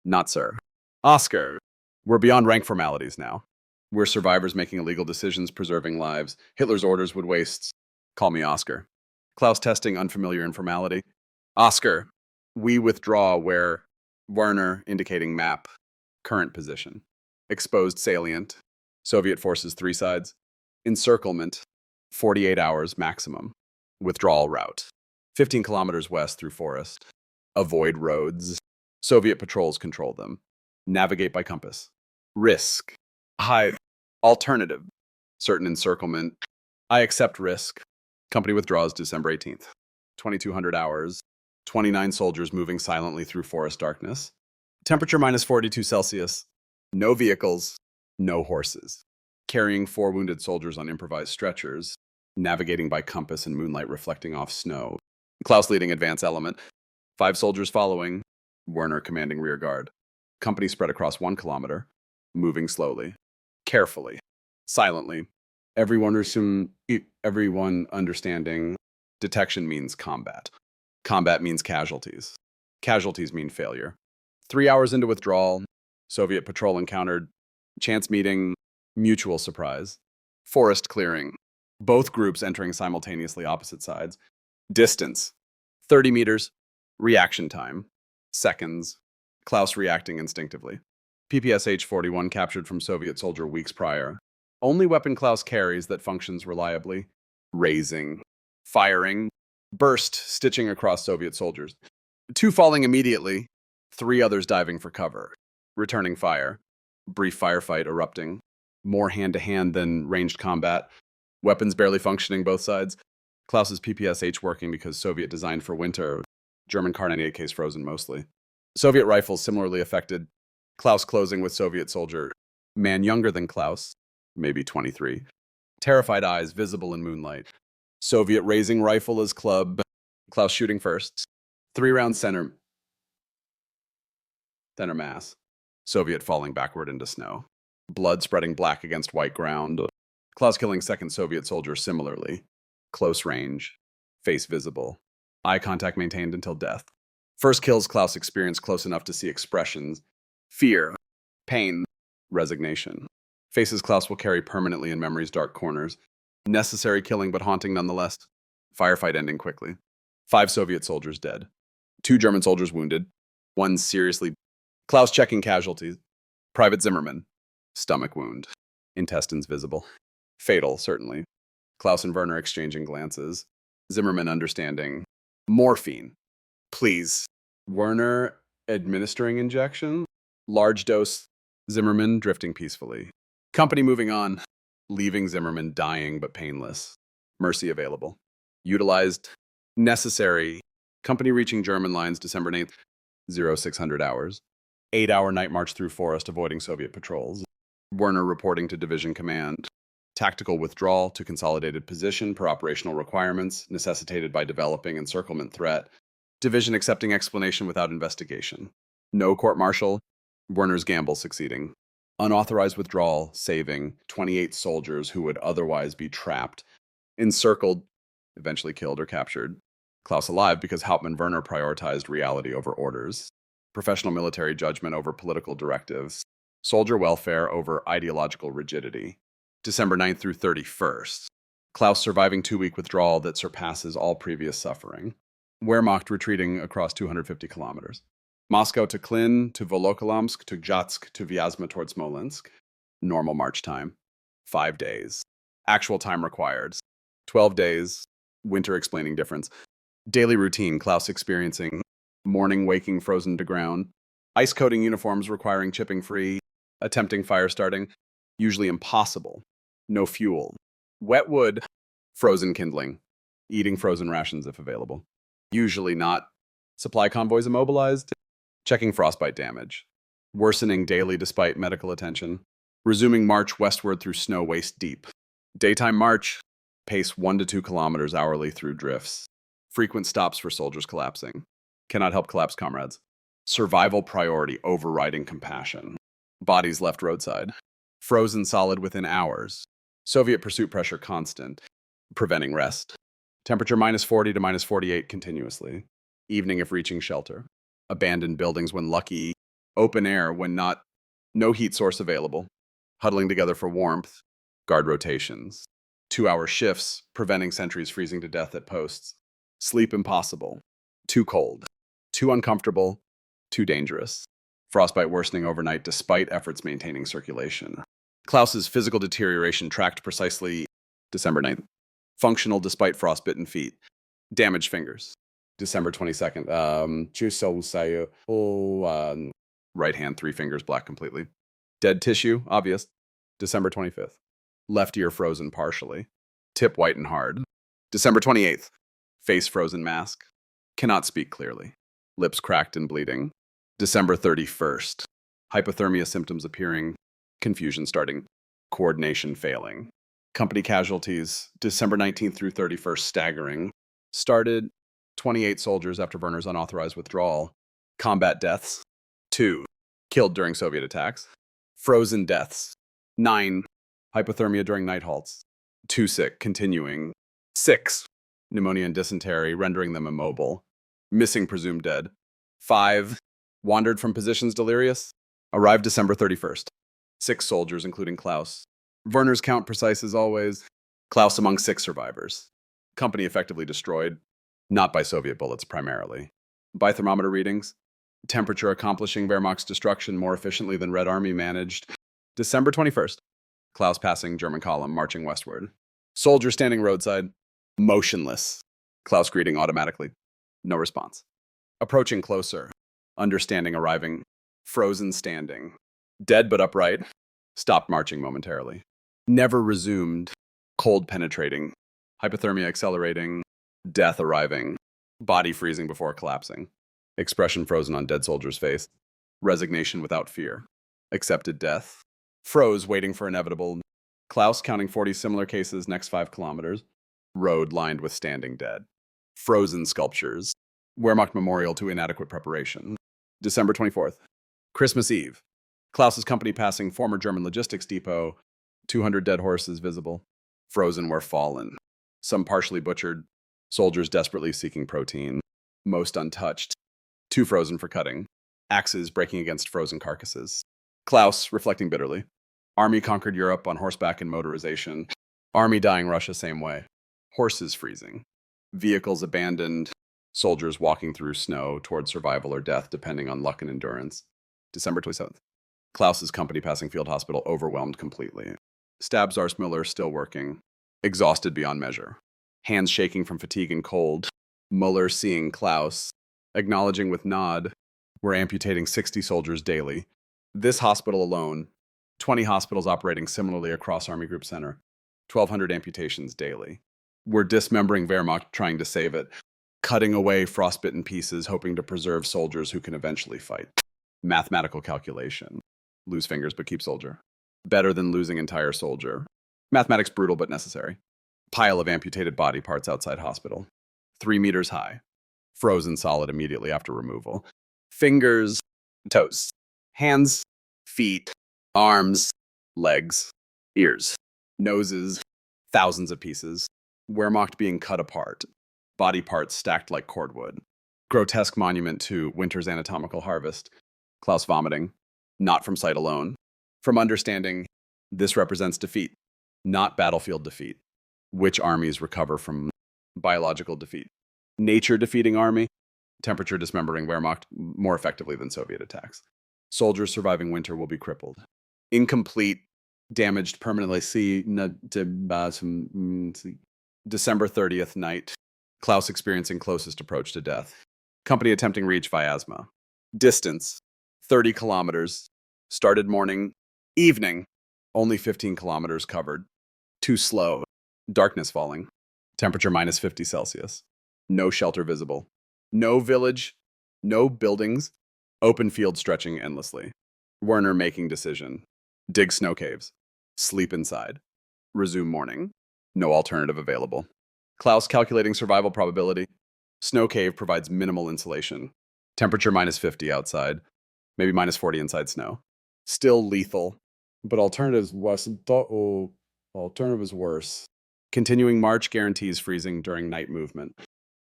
Not sir. Oscar. We're beyond rank formalities now. We're survivors making illegal decisions, preserving lives. Hitler's orders would waste. Call me Oscar. Klaus testing unfamiliar informality. Oscar. We withdraw where Werner indicating map. Current position. Exposed salient. Soviet forces 3 sides. Encirclement. 48 hours maximum. Withdrawal route. 15 kilometers west through forest. Avoid roads. Soviet patrols control them. Navigate by compass. Risk. Hide. Alternative. Certain encirclement. I accept risk. Company withdraws December 18th. 2200 hours. 29 soldiers moving silently through forest darkness. Temperature minus 42 Celsius. No vehicles. No horses. Carrying 4 wounded soldiers on improvised stretchers. Navigating by compass and moonlight reflecting off snow. Klaus leading advance element. 5 soldiers following. Werner commanding rear guard. Company spread across 1 kilometer. Moving slowly. Carefully. Silently. Everyone understanding. Detection means combat. Combat means casualties. Casualties mean failure. 3 hours into withdrawal. Soviet patrol encountered. Chance meeting. Mutual surprise. Forest clearing. Both groups entering simultaneously opposite sides. Distance. 30 meters. Reaction time. Seconds. Klaus reacting instinctively. PPSH-41 captured from Soviet soldier weeks prior. Only weapon Klaus carries that functions reliably. Raising. Firing. Burst stitching across Soviet soldiers. 2 falling immediately. 3 others diving for cover. Returning fire. Brief firefight erupting. More hand-to-hand than ranged combat. Weapons barely functioning both sides. Klaus's PPSH working because Soviet designed for winter. German Kar 98 case frozen mostly. Soviet rifles similarly affected. Klaus closing with Soviet soldier. Man younger than Klaus, maybe 23. Terrified eyes visible in moonlight. Soviet raising rifle as club. Klaus shooting first. 3-round center mass. Soviet falling backward into snow. Blood spreading black against white ground. Klaus killing second Soviet soldier similarly. Close range. Face visible. Eye contact maintained until death. First kills Klaus experienced close enough to see expressions. Fear. Pain. Resignation. Faces Klaus will carry permanently in memory's dark corners. Necessary killing but haunting nonetheless. Firefight ending quickly. 5 Soviet soldiers dead. 2 German soldiers wounded. 1 seriously. Klaus checking casualties. Private Zimmermann. Stomach wound. Intestines visible. Fatal, certainly. Klaus and Werner exchanging glances. Zimmermann understanding. Morphine. Please. Werner administering injection. Large dose. Zimmermann drifting peacefully. Company moving on. Leaving Zimmermann dying but painless. Mercy available. Utilized. Necessary. Company reaching German lines December 9th. 0600 hours. 8-hour night march through forest avoiding Soviet patrols. Werner reporting to division command. Tactical withdrawal to consolidated position per operational requirements necessitated by developing encirclement threat. Division accepting explanation without investigation. No court-martial. Werner's gamble succeeding. Unauthorized withdrawal, saving 28 soldiers who would otherwise be trapped. Encircled, eventually killed or captured. Klaus alive because Hauptmann Werner prioritized reality over orders. Professional military judgment over political directives. Soldier welfare over ideological rigidity. December 9th through 31st. Klaus surviving 2-week withdrawal that surpasses all previous suffering. Wehrmacht retreating across 250 kilometers. Moscow to Klin, to Volokholamsk, to Gzhatsk, to Vyazma toward Smolensk. Normal march time, 5 days. Actual time required, 12 days. Winter explaining difference. Daily routine, Klaus experiencing morning waking frozen to ground. Ice coating uniforms requiring chipping free. Attempting fire starting, usually impossible. No fuel. Wet wood, frozen kindling. Eating frozen rations if available. Usually not. Supply convoys immobilized. Checking frostbite damage. Worsening daily despite medical attention. Resuming march westward through snow waist deep. Daytime march. Pace 1 to 2 kilometers hourly through drifts. Frequent stops for soldiers collapsing. Cannot help collapse comrades. Survival priority overriding compassion. Bodies left roadside. Frozen solid within hours. Soviet pursuit pressure constant. Preventing rest. Temperature -40 to -48 continuously. Evening if reaching shelter. Abandoned buildings when lucky. Open air when not. No heat source available. Huddling together for warmth. Guard rotations. 2-hour shifts, preventing sentries freezing to death at posts. Sleep impossible. Too cold. Too uncomfortable. Too dangerous. Frostbite worsening overnight despite efforts maintaining circulation. Klaus's physical deterioration tracked precisely December 9th. Functional despite frostbitten feet. Damaged fingers. December 22nd. Right hand, 3 fingers black completely. Dead tissue, obvious. December 25th. Left ear frozen partially. Tip white and hard. December 28th. Face frozen mask. Cannot speak clearly. Lips cracked and bleeding. December 31st. Hypothermia symptoms appearing. Confusion starting. Coordination failing. Company casualties. December 19th through 31st staggering. Started 28 soldiers after Werner's unauthorized withdrawal. Combat deaths. 2. Killed during Soviet attacks. Frozen deaths. 9. Hypothermia during night halts. 2 sick, continuing. 6. Pneumonia and dysentery, rendering them immobile. Missing presumed dead. 5. Wandered from positions delirious. Arrived December 31st. 6 soldiers, including Klaus. Werner's count precise as always. Klaus among 6 survivors. Company effectively destroyed. Not by Soviet bullets primarily. By thermometer readings. Temperature accomplishing Wehrmacht's destruction more efficiently than Red Army managed. December 21st. Klaus passing German column, marching westward. Soldier standing roadside. Motionless. Klaus greeting automatically. No response. Approaching closer. Understanding arriving. Frozen standing. Dead but upright. Stopped marching momentarily. Never resumed. Cold penetrating. Hypothermia accelerating. Death arriving. Body freezing before collapsing. Expression frozen on dead soldier's face. Resignation without fear. Accepted death. Froze waiting for inevitable. Klaus counting 40 similar cases next 5 kilometers. Road lined with standing dead. Frozen sculptures. Wehrmacht memorial to inadequate preparation. December 24th. Christmas Eve. Klaus's company passing former German logistics depot. 200 dead horses visible. Frozen where fallen. Some partially butchered. Soldiers desperately seeking protein. Most untouched. Too frozen for cutting. Axes breaking against frozen carcasses. Klaus reflecting bitterly. Army conquered Europe on horseback and motorization. Army dying Russia same way. Horses freezing. Vehicles abandoned. Soldiers walking through snow toward survival or death depending on luck and endurance. December 27th. Klaus's company passing field hospital overwhelmed completely. Stab Zarsmiller still working. Exhausted beyond measure. Hands shaking from fatigue and cold. Muller seeing Klaus. Acknowledging with nod. We're amputating 60 soldiers daily. This hospital alone. 20 hospitals operating similarly across Army Group Center. 1,200 amputations daily. We're dismembering Wehrmacht trying to save it. Cutting away frostbitten pieces hoping to preserve soldiers who can eventually fight. Mathematical calculation. Lose fingers but keep soldier. Better than losing entire soldier. Mathematics brutal but necessary. Pile of amputated body parts outside hospital. 3 meters high. Frozen solid immediately after removal. Fingers, toes. Hands, feet, arms, legs, ears, noses, thousands of pieces. Wehrmacht being cut apart. Body parts stacked like cordwood. Grotesque monument to winter's anatomical harvest. Klaus vomiting. Not from sight alone. From understanding, this represents defeat, not battlefield defeat. Which armies recover from biological defeat? Nature defeating army. Temperature dismembering Wehrmacht more effectively than Soviet attacks. Soldiers surviving winter will be crippled. Incomplete, damaged permanently. December 30th night. Klaus experiencing closest approach to death. Company attempting reach Vyazma. Distance, 30 kilometers. Started morning, evening, only 15 kilometers covered. Too slow. Darkness falling. Temperature minus 50 Celsius. No shelter visible. No village. No buildings. Open field stretching endlessly. Werner making decision. Dig snow caves. Sleep inside. Resume morning. No alternative available. Klaus calculating survival probability. Snow cave provides minimal insulation. Temperature minus 50 outside. Maybe minus 40 inside snow. Still lethal. But alternatives worse. Continuing march guarantees freezing during night movement.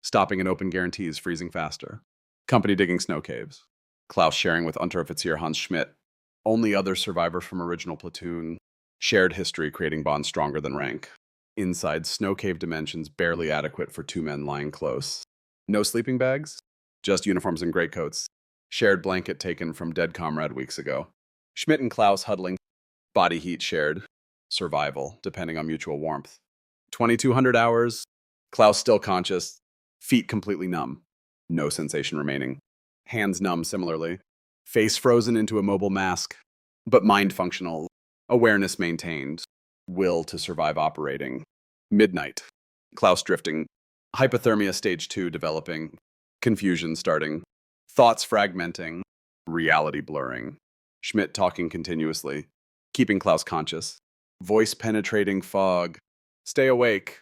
Stopping and open guarantees freezing faster. Company digging snow caves. Klaus sharing with Unteroffizier Hans Schmidt. Only other survivor from original platoon. Shared history creating bonds stronger than rank. Inside, snow cave dimensions barely adequate for 2 men lying close. No sleeping bags, just uniforms and greatcoats. Shared blanket taken from dead comrade weeks ago. Schmidt and Klaus huddling. Body heat shared. Survival, depending on mutual warmth. 2,200 hours. Klaus still conscious. Feet completely numb. No sensation remaining. Hands numb similarly. Face frozen into a mobile mask. But mind functional. Awareness maintained. Will to survive operating. Midnight. Klaus drifting. Hypothermia stage 2 developing. Confusion starting. Thoughts fragmenting. Reality blurring. Schmidt talking continuously. Keeping Klaus conscious. Voice penetrating fog. Stay awake.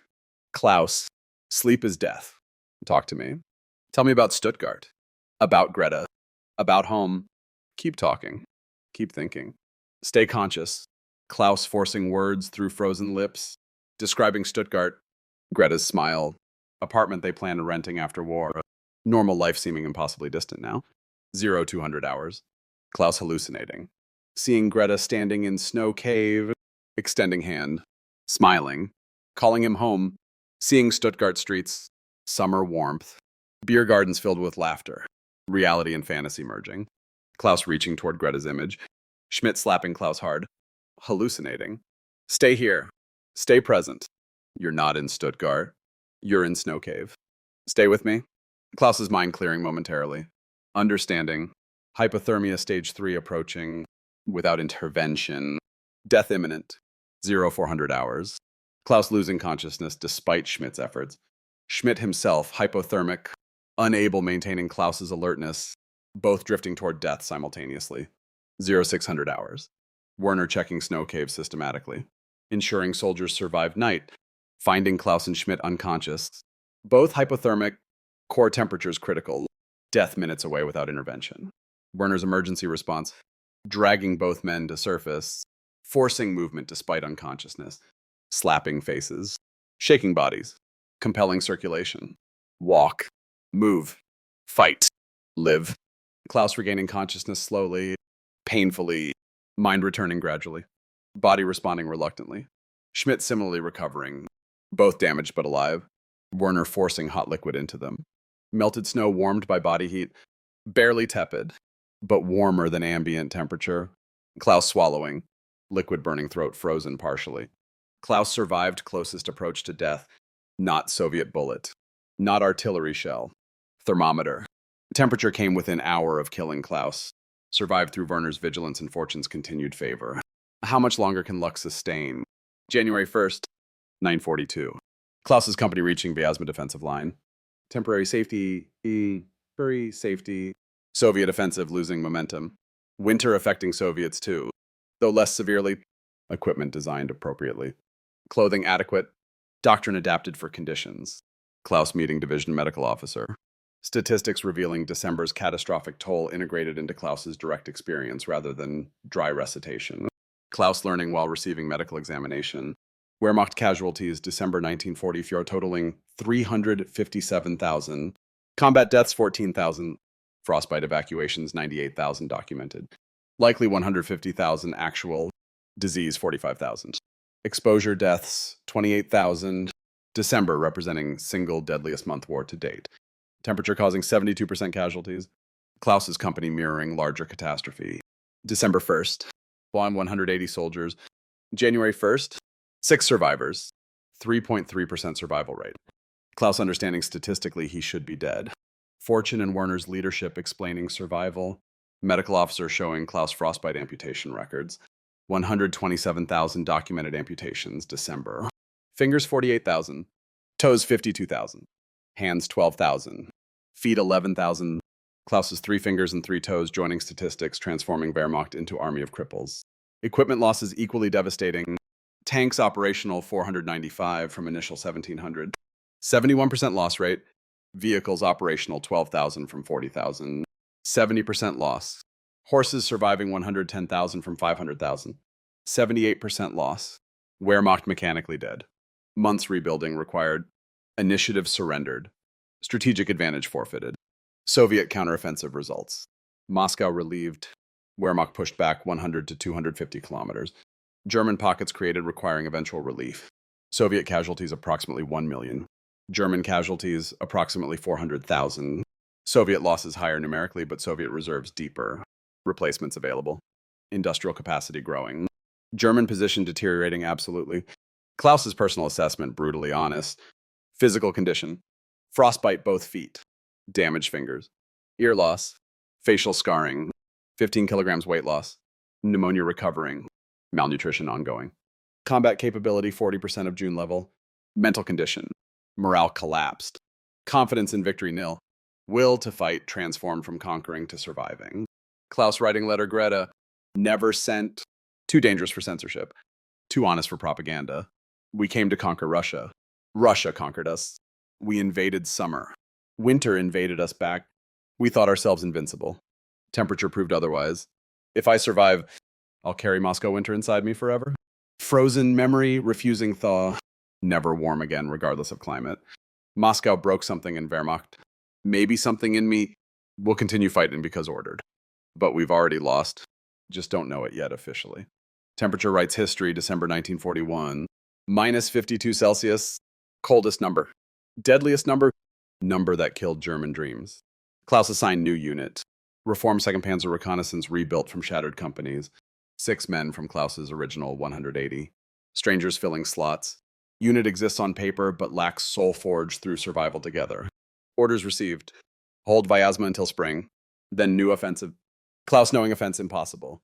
Klaus. Sleep is death. Talk to me. Tell me about Stuttgart. About Greta. About home. Keep talking. Keep thinking. Stay conscious. Klaus forcing words through frozen lips. Describing Stuttgart. Greta's smile. Apartment they plan renting after war. Normal life seeming impossibly distant now. 200 hours. Klaus hallucinating. Seeing Greta standing in snow cave. Extending hand. Smiling. Calling him home. Seeing Stuttgart streets. Summer warmth. Beer gardens filled with laughter. Reality and fantasy merging. Klaus reaching toward Greta's image. Schmidt slapping Klaus hard. Hallucinating. Stay here. Stay present. You're not in Stuttgart. You're in Snow Cave. Stay with me. Klaus's mind clearing momentarily. Understanding. Hypothermia stage 3 approaching. Without intervention. Death imminent. 400 hours. Klaus losing consciousness despite Schmidt's efforts. Schmidt himself hypothermic. Unable maintaining Klaus's alertness. Both drifting toward death simultaneously. 600 hours. Werner checking snow caves systematically. Ensuring soldiers survive night. Finding Klaus and Schmidt unconscious. Both hypothermic. Core temperatures critical. Death minutes away without intervention. Werner's emergency response. Dragging both men to surface. Forcing movement despite unconsciousness. Slapping faces. Shaking bodies. Compelling circulation. Walk. Move. Fight. Live. Klaus regaining consciousness slowly. Painfully. Mind returning gradually. Body responding reluctantly. Schmidt similarly recovering. Both damaged but alive. Werner forcing hot liquid into them. Melted snow warmed by body heat. Barely tepid, but warmer than ambient temperature. Klaus swallowing. Liquid burning throat frozen partially. Klaus survived closest approach to death. Not Soviet bullet. Not artillery shell. Thermometer. Temperature came within hour of killing Klaus. Survived through Werner's vigilance and fortune's continued favor. How much longer can luck sustain? January 1st, 942. Klaus's company reaching Vyazma defensive line. Temporary safety. Soviet offensive losing momentum. Winter affecting Soviets too, though less severely. Equipment designed appropriately. Clothing adequate. Doctrine adapted for conditions. Klaus meeting division medical officer. Statistics revealing December's catastrophic toll integrated into Klaus's direct experience rather than dry recitation. Klaus learning while receiving medical examination. Wehrmacht casualties December 1944 totaling 357,000. Combat deaths 14,000. Frostbite evacuations 98,000 documented. Likely 150,000 actual. Disease 45,000. Exposure deaths 28,000. December representing single deadliest month war to date. Temperature causing 72% casualties. Klaus's company mirroring larger catastrophe. December 1st, bomb 180 soldiers. January 1st, 6 survivors. 3.3% survival rate. Klaus understanding statistically he should be dead. Fortune and Werner's leadership explaining survival. Medical officer showing Klaus frostbite amputation records. 127,000 documented amputations, December. Fingers 48,000. Toes 52,000. Hands 12,000. Feet 11,000. Klaus's 3 fingers and 3 toes joining statistics, transforming Wehrmacht into army of cripples. Equipment losses equally devastating. Tanks operational 495 from initial 1,700. 71% loss rate. Vehicles operational 12,000 from 40,000. 70% loss. Horses surviving 110,000 from 500,000. 78% loss. Wehrmacht mechanically dead. Months rebuilding required. Initiative surrendered. Strategic advantage forfeited. Soviet counteroffensive results. Moscow relieved. Wehrmacht pushed back 100 to 250 kilometers. German pockets created requiring eventual relief. Soviet casualties approximately 1 million. German casualties approximately 400,000. Soviet losses higher numerically, but Soviet reserves deeper. Replacements available. Industrial capacity growing. German position deteriorating absolutely. Klaus's personal assessment brutally honest. Physical condition. Frostbite both feet. Damaged fingers. Ear loss. Facial scarring. 15 kilograms weight loss. Pneumonia recovering. Malnutrition ongoing. Combat capability 40% of June level. Mental condition. Morale collapsed. Confidence in victory nil. Will to fight transformed from conquering to surviving. Klaus writing letter Greta. Never sent. Too dangerous for censorship. Too honest for propaganda. We came to conquer Russia. Russia conquered us. We invaded summer. Winter invaded us back. We thought ourselves invincible. Temperature proved otherwise. If I survive, I'll carry Moscow winter inside me forever. Frozen memory, refusing thaw. Never warm again, regardless of climate. Moscow broke something in Wehrmacht. Maybe something in me will continue fighting because ordered. But we've already lost. Just don't know it yet officially. Temperature writes history, December 1941. Minus 52 Celsius. Coldest number. Deadliest number. Number that killed German dreams. Klaus assigned new unit. Reformed 2nd Panzer reconnaissance rebuilt from shattered companies. 6 men from Klaus's original 180. Strangers filling slots. Unit exists on paper but lacks soul forged through survival together. Orders received. Hold Vyazma until spring. Then new offensive. Klaus knowing offense impossible.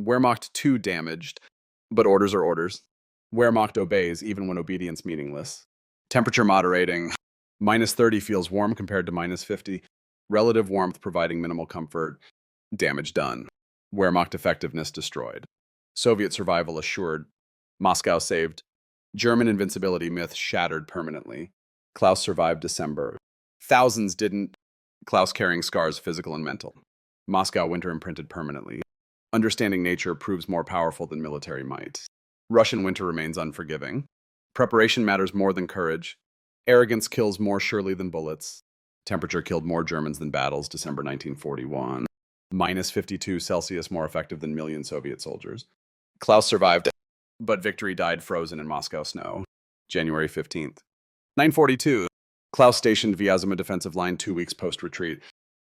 Wehrmacht 2 damaged. But orders are orders. Wehrmacht obeys even when obedience meaningless. Temperature moderating. Minus 30 feels warm compared to minus 50. Relative warmth providing minimal comfort. Damage done. Wehrmacht effectiveness destroyed. Soviet survival assured. Moscow saved. German invincibility myth shattered permanently. Klaus survived December. Thousands didn't. Klaus carrying scars physical and mental. Moscow winter imprinted permanently. Understanding nature proves more powerful than military might. Russian winter remains unforgiving. Preparation matters more than courage. Arrogance kills more surely than bullets. Temperature killed more Germans than battles, December 1941. Minus 52 Celsius more effective than million Soviet soldiers. Klaus survived, but victory died frozen in Moscow snow, January 15th. 942. Klaus stationed Vyazma defensive line 2 weeks post-retreat.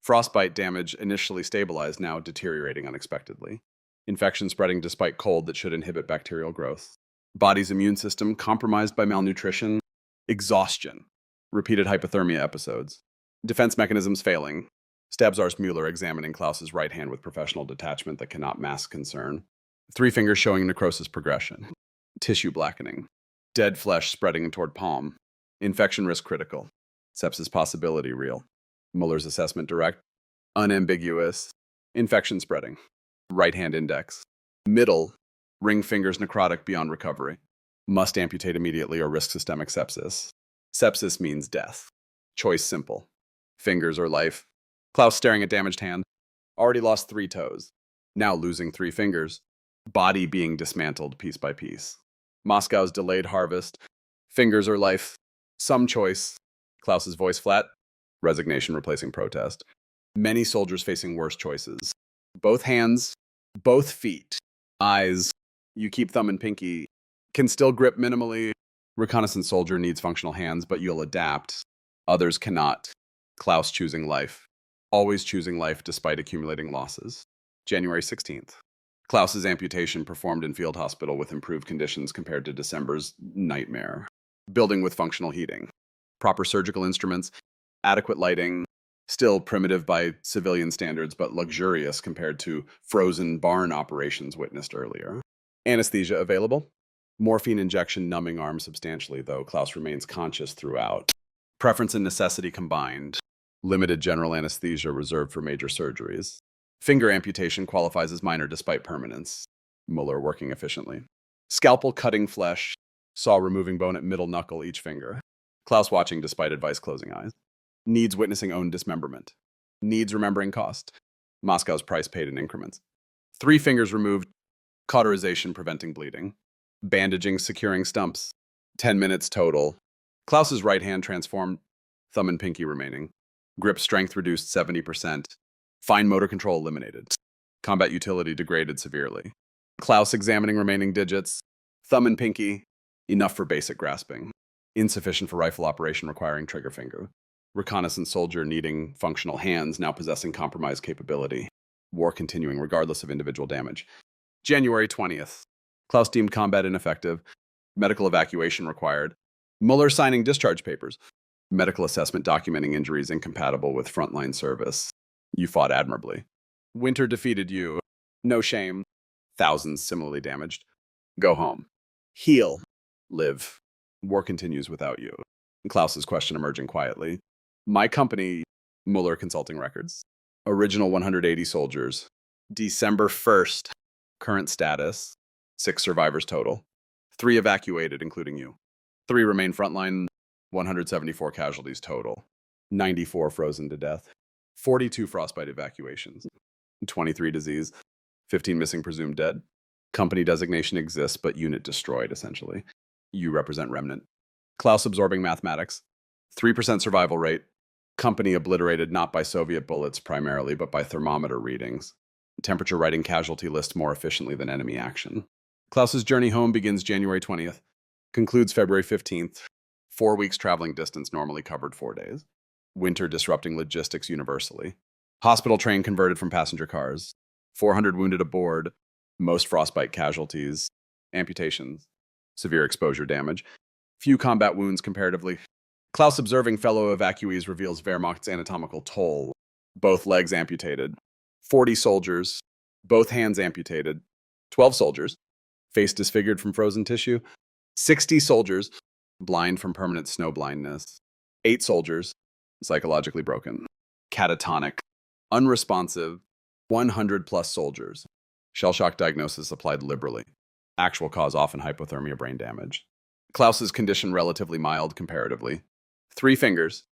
Frostbite damage initially stabilized, now deteriorating unexpectedly. Infection spreading despite cold that should inhibit bacterial growth. Body's immune system compromised by malnutrition. Exhaustion. Repeated hypothermia episodes. Defense mechanisms failing. Stabsarz Mueller examining Klaus's right hand with professional detachment that cannot mask concern. 3 fingers showing necrosis progression. Tissue blackening. Dead flesh spreading toward palm. Infection risk critical. Sepsis possibility real. Mueller's assessment direct. Unambiguous. Infection spreading. Right hand index. Middle. Ring fingers necrotic beyond recovery. Must amputate immediately or risk systemic sepsis. Sepsis means death. Choice simple. Fingers or life. Klaus staring at damaged hand. Already lost 3 toes. Now losing 3 fingers. Body being dismantled piece by piece. Moscow's delayed harvest. Fingers or life. Some choice. Klaus's voice flat. Resignation replacing protest. Many soldiers facing worse choices. Both hands. Both feet. Eyes. You keep thumb and pinky. Can still grip minimally. Reconnaissance soldier needs functional hands, but you'll adapt. Others cannot. Klaus choosing life. Always choosing life despite accumulating losses. January 16th. Klaus's amputation performed in field hospital with improved conditions compared to December's nightmare. Building with functional heating. Proper surgical instruments. Adequate lighting. Still primitive by civilian standards, but luxurious compared to frozen barn operations witnessed earlier. Anesthesia available. Morphine injection numbing arm substantially, though Klaus remains conscious throughout. Preference and necessity combined. Limited general anesthesia reserved for major surgeries. Finger amputation qualifies as minor despite permanence. Muller working efficiently. Scalpel cutting flesh. Saw removing bone at middle knuckle each finger. Klaus watching despite advice closing eyes. Needs witnessing own dismemberment. Needs remembering cost. Moscow's price paid in increments. 3 fingers removed. Cauterization preventing bleeding. Bandaging securing stumps. 10 minutes total. Klaus's right hand transformed. Thumb and pinky remaining. Grip strength reduced 70%. Fine motor control eliminated. Combat utility degraded severely. Klaus examining remaining digits. Thumb and pinky. Enough for basic grasping. Insufficient for rifle operation requiring trigger finger. Reconnaissance soldier needing functional hands, now possessing compromised capability. War continuing regardless of individual damage. January 20th. Klaus deemed combat ineffective. Medical evacuation required. Muller signing discharge papers. Medical assessment documenting injuries incompatible with frontline service. You fought admirably. Winter defeated you. No shame. Thousands similarly damaged. Go home. Heal. Live. War continues without you. Klaus's question emerging quietly. My company, Muller Consulting Records. Original 180 soldiers. December 1st. Current status. 6 survivors total. 3 evacuated, including you. 3 remain frontline. 174 casualties total. 94 frozen to death. 42 frostbite evacuations. 23 disease. 15 missing presumed dead. Company designation exists, but unit destroyed, essentially. You represent remnant. Klaus absorbing mathematics. 3% survival rate. Company obliterated not by Soviet bullets primarily, but by thermometer readings. Temperature writing casualty list more efficiently than enemy action. Klaus's journey home begins January 20th. Concludes February 15th. 4 weeks traveling distance normally covered 4 days. Winter disrupting logistics universally. Hospital train converted from passenger cars. 400 wounded aboard. Most frostbite casualties. Amputations. Severe exposure damage. Few combat wounds comparatively. Klaus observing fellow evacuees reveals Wehrmacht's anatomical toll. Both legs amputated. 40 soldiers. Both hands amputated. 12 soldiers. Face disfigured from frozen tissue. 60 soldiers. Blind from permanent snow blindness. 8 soldiers. Psychologically broken. Catatonic. Unresponsive. 100 plus soldiers. Shell shock diagnosis applied liberally. Actual cause often hypothermia brain damage. Klaus's condition relatively mild comparatively. 3 fingers.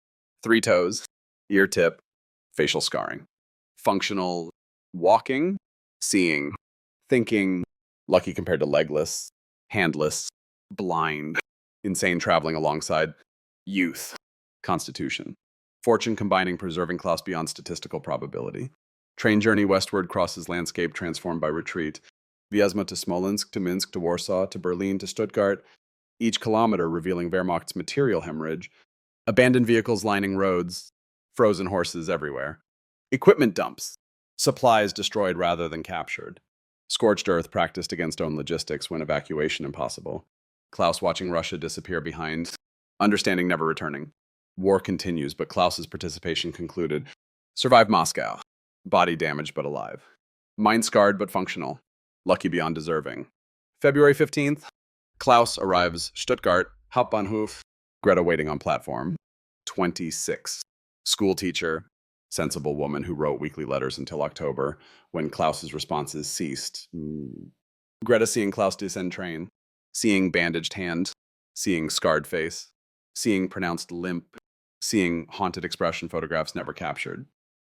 3 toes. Ear tip. Facial scarring. Functional. Walking. Seeing. Thinking. Lucky compared to legless. Handless. Blind. Insane traveling alongside. Youth. Constitution. Fortune combining preserving Klaus beyond statistical probability. Train journey westward crosses landscape transformed by retreat. Vyazma to Smolensk to Minsk to Warsaw to Berlin to Stuttgart. Each kilometer revealing Wehrmacht's material hemorrhage. Abandoned vehicles lining roads. Frozen horses everywhere. Equipment dumps. Supplies destroyed rather than captured. Scorched earth practiced against own logistics when evacuation impossible. Klaus watching Russia disappear behind. Understanding never returning. War continues, but Klaus's participation concluded. Survived Moscow. Body damaged but alive. Mind scarred but functional. Lucky beyond deserving. February 15th. Klaus arrives Stuttgart, Hauptbahnhof. Greta waiting on platform. 26. School teacher. Sensible woman who wrote weekly letters until October, when Klaus's responses ceased. Greta seeing Klaus descend train. Seeing bandaged hand. Seeing scarred face. Seeing pronounced limp. Seeing haunted expression photographs never captured.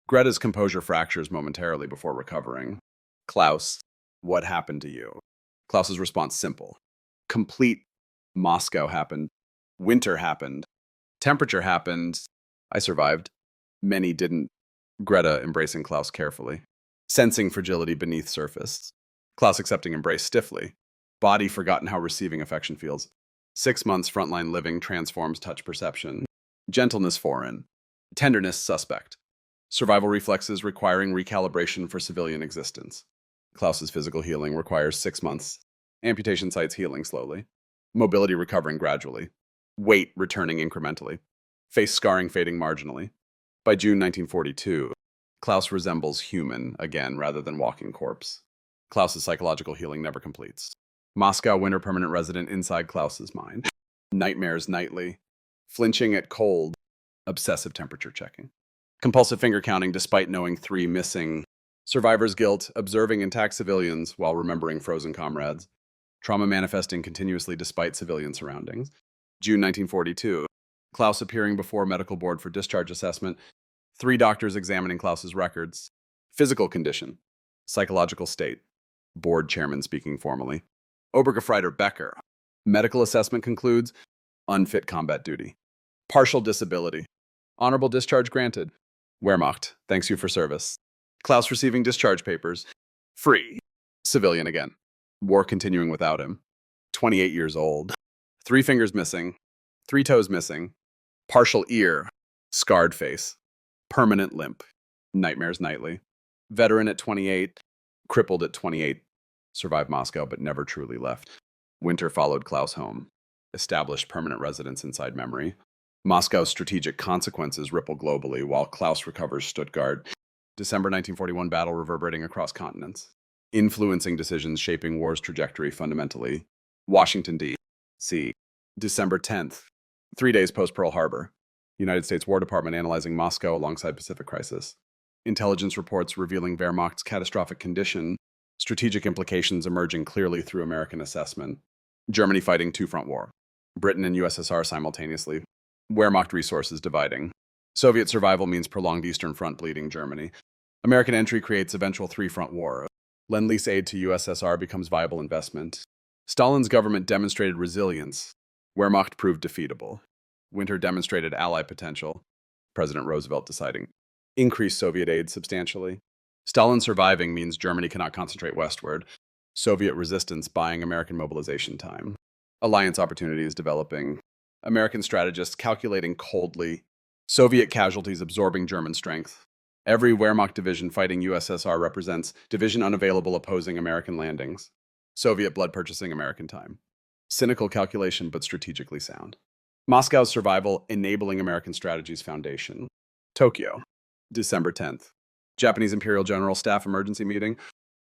Greta's composure fractures momentarily before recovering. Klaus, what happened to you? Klaus's response simple. Complete. Moscow happened. Winter happened. Temperature happened. I survived. Many didn't. Greta embracing Klaus carefully. Sensing fragility beneath surface. Klaus accepting embrace stiffly. Body forgotten how receiving affection feels. 6 months frontline living transforms touch perception. Gentleness foreign. Tenderness suspect. Survival reflexes requiring recalibration for civilian existence. Klaus's physical healing requires 6 months. Amputation sites healing slowly. Mobility recovering gradually. Weight returning incrementally. Face scarring fading marginally. By June 1942, Klaus resembles human again rather than walking corpse. Klaus's psychological healing never completes. Moscow winter permanent resident inside Klaus's mind. Nightmares nightly. Flinching at cold. Obsessive temperature checking. Compulsive finger counting despite knowing 3 missing. Survivor's guilt, observing intact civilians while remembering frozen comrades. Trauma manifesting continuously despite civilian surroundings. June 1942. Klaus appearing before medical board for discharge assessment. 3 doctors examining Klaus's records. Physical condition. Psychological state. Board chairman speaking formally. Obergefreiter Becker. Medical assessment concludes. Unfit combat duty. Partial disability. Honorable discharge granted. Wehrmacht, thanks you for service. Klaus receiving discharge papers. Free. Civilian again. War continuing without him. 28 years old. 3 fingers missing. 3 toes missing. Partial ear. Scarred face. Permanent limp. Nightmares nightly. Veteran at 28. Crippled at 28. Survived Moscow but never truly left. Winter followed Klaus home. Established permanent residence inside memory. Moscow's strategic consequences ripple globally while Klaus recovers Stuttgart. December 1941 battle reverberating across continents. Influencing decisions shaping war's trajectory fundamentally. Washington, D.C. December 10th. 3 days post-Pearl Harbor. United States War Department analyzing Moscow alongside Pacific Crisis. Intelligence reports revealing Wehrmacht's catastrophic condition. Strategic implications emerging clearly through American assessment. Germany fighting 2-front war. Britain and USSR simultaneously. Wehrmacht resources dividing. Soviet survival means prolonged Eastern Front bleeding Germany. American entry creates eventual 3-front war. Lend-Lease aid to USSR becomes viable investment. Stalin's government demonstrated resilience. Wehrmacht proved defeatable. Winter demonstrated ally potential. President Roosevelt deciding. Increase Soviet aid substantially. Stalin surviving means Germany cannot concentrate westward. Soviet resistance buying American mobilization time. Alliance opportunities developing. American strategists calculating coldly. Soviet casualties absorbing German strength. Every Wehrmacht division fighting USSR represents division unavailable opposing American landings. Soviet blood purchasing American time. Cynical calculation but strategically sound. Moscow's survival enabling American strategy's foundation. Tokyo. December 10th. Japanese Imperial General Staff emergency meeting.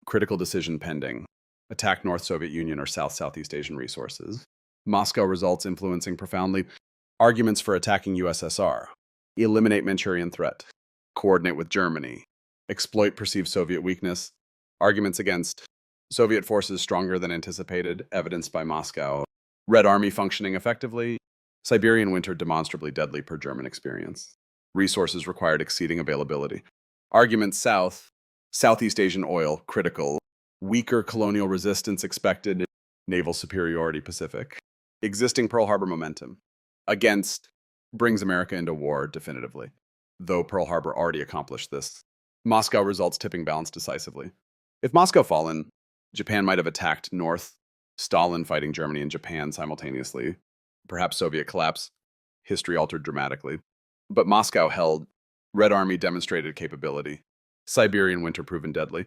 Critical decision pending. Attack North Soviet Union or Southeast Asian resources. Moscow results influencing profoundly. Arguments for attacking USSR. Eliminate Manchurian threat. Coordinate with Germany. Exploit perceived Soviet weakness. Arguments against. Soviet forces stronger than anticipated, evidenced by Moscow. Red Army functioning effectively. Siberian winter demonstrably deadly per German experience. Resources required exceeding availability. Arguments south. Southeast Asian oil, critical. Weaker colonial resistance expected. Naval superiority Pacific. Existing Pearl Harbor momentum. Against. Brings America into war definitively. Though Pearl Harbor already accomplished this. Moscow results tipping balance decisively. If Moscow fallen, Japan might have attacked north. Stalin fighting Germany and Japan simultaneously. Perhaps Soviet collapse. History altered dramatically. But Moscow held. Red Army demonstrated capability. Siberian winter proven deadly.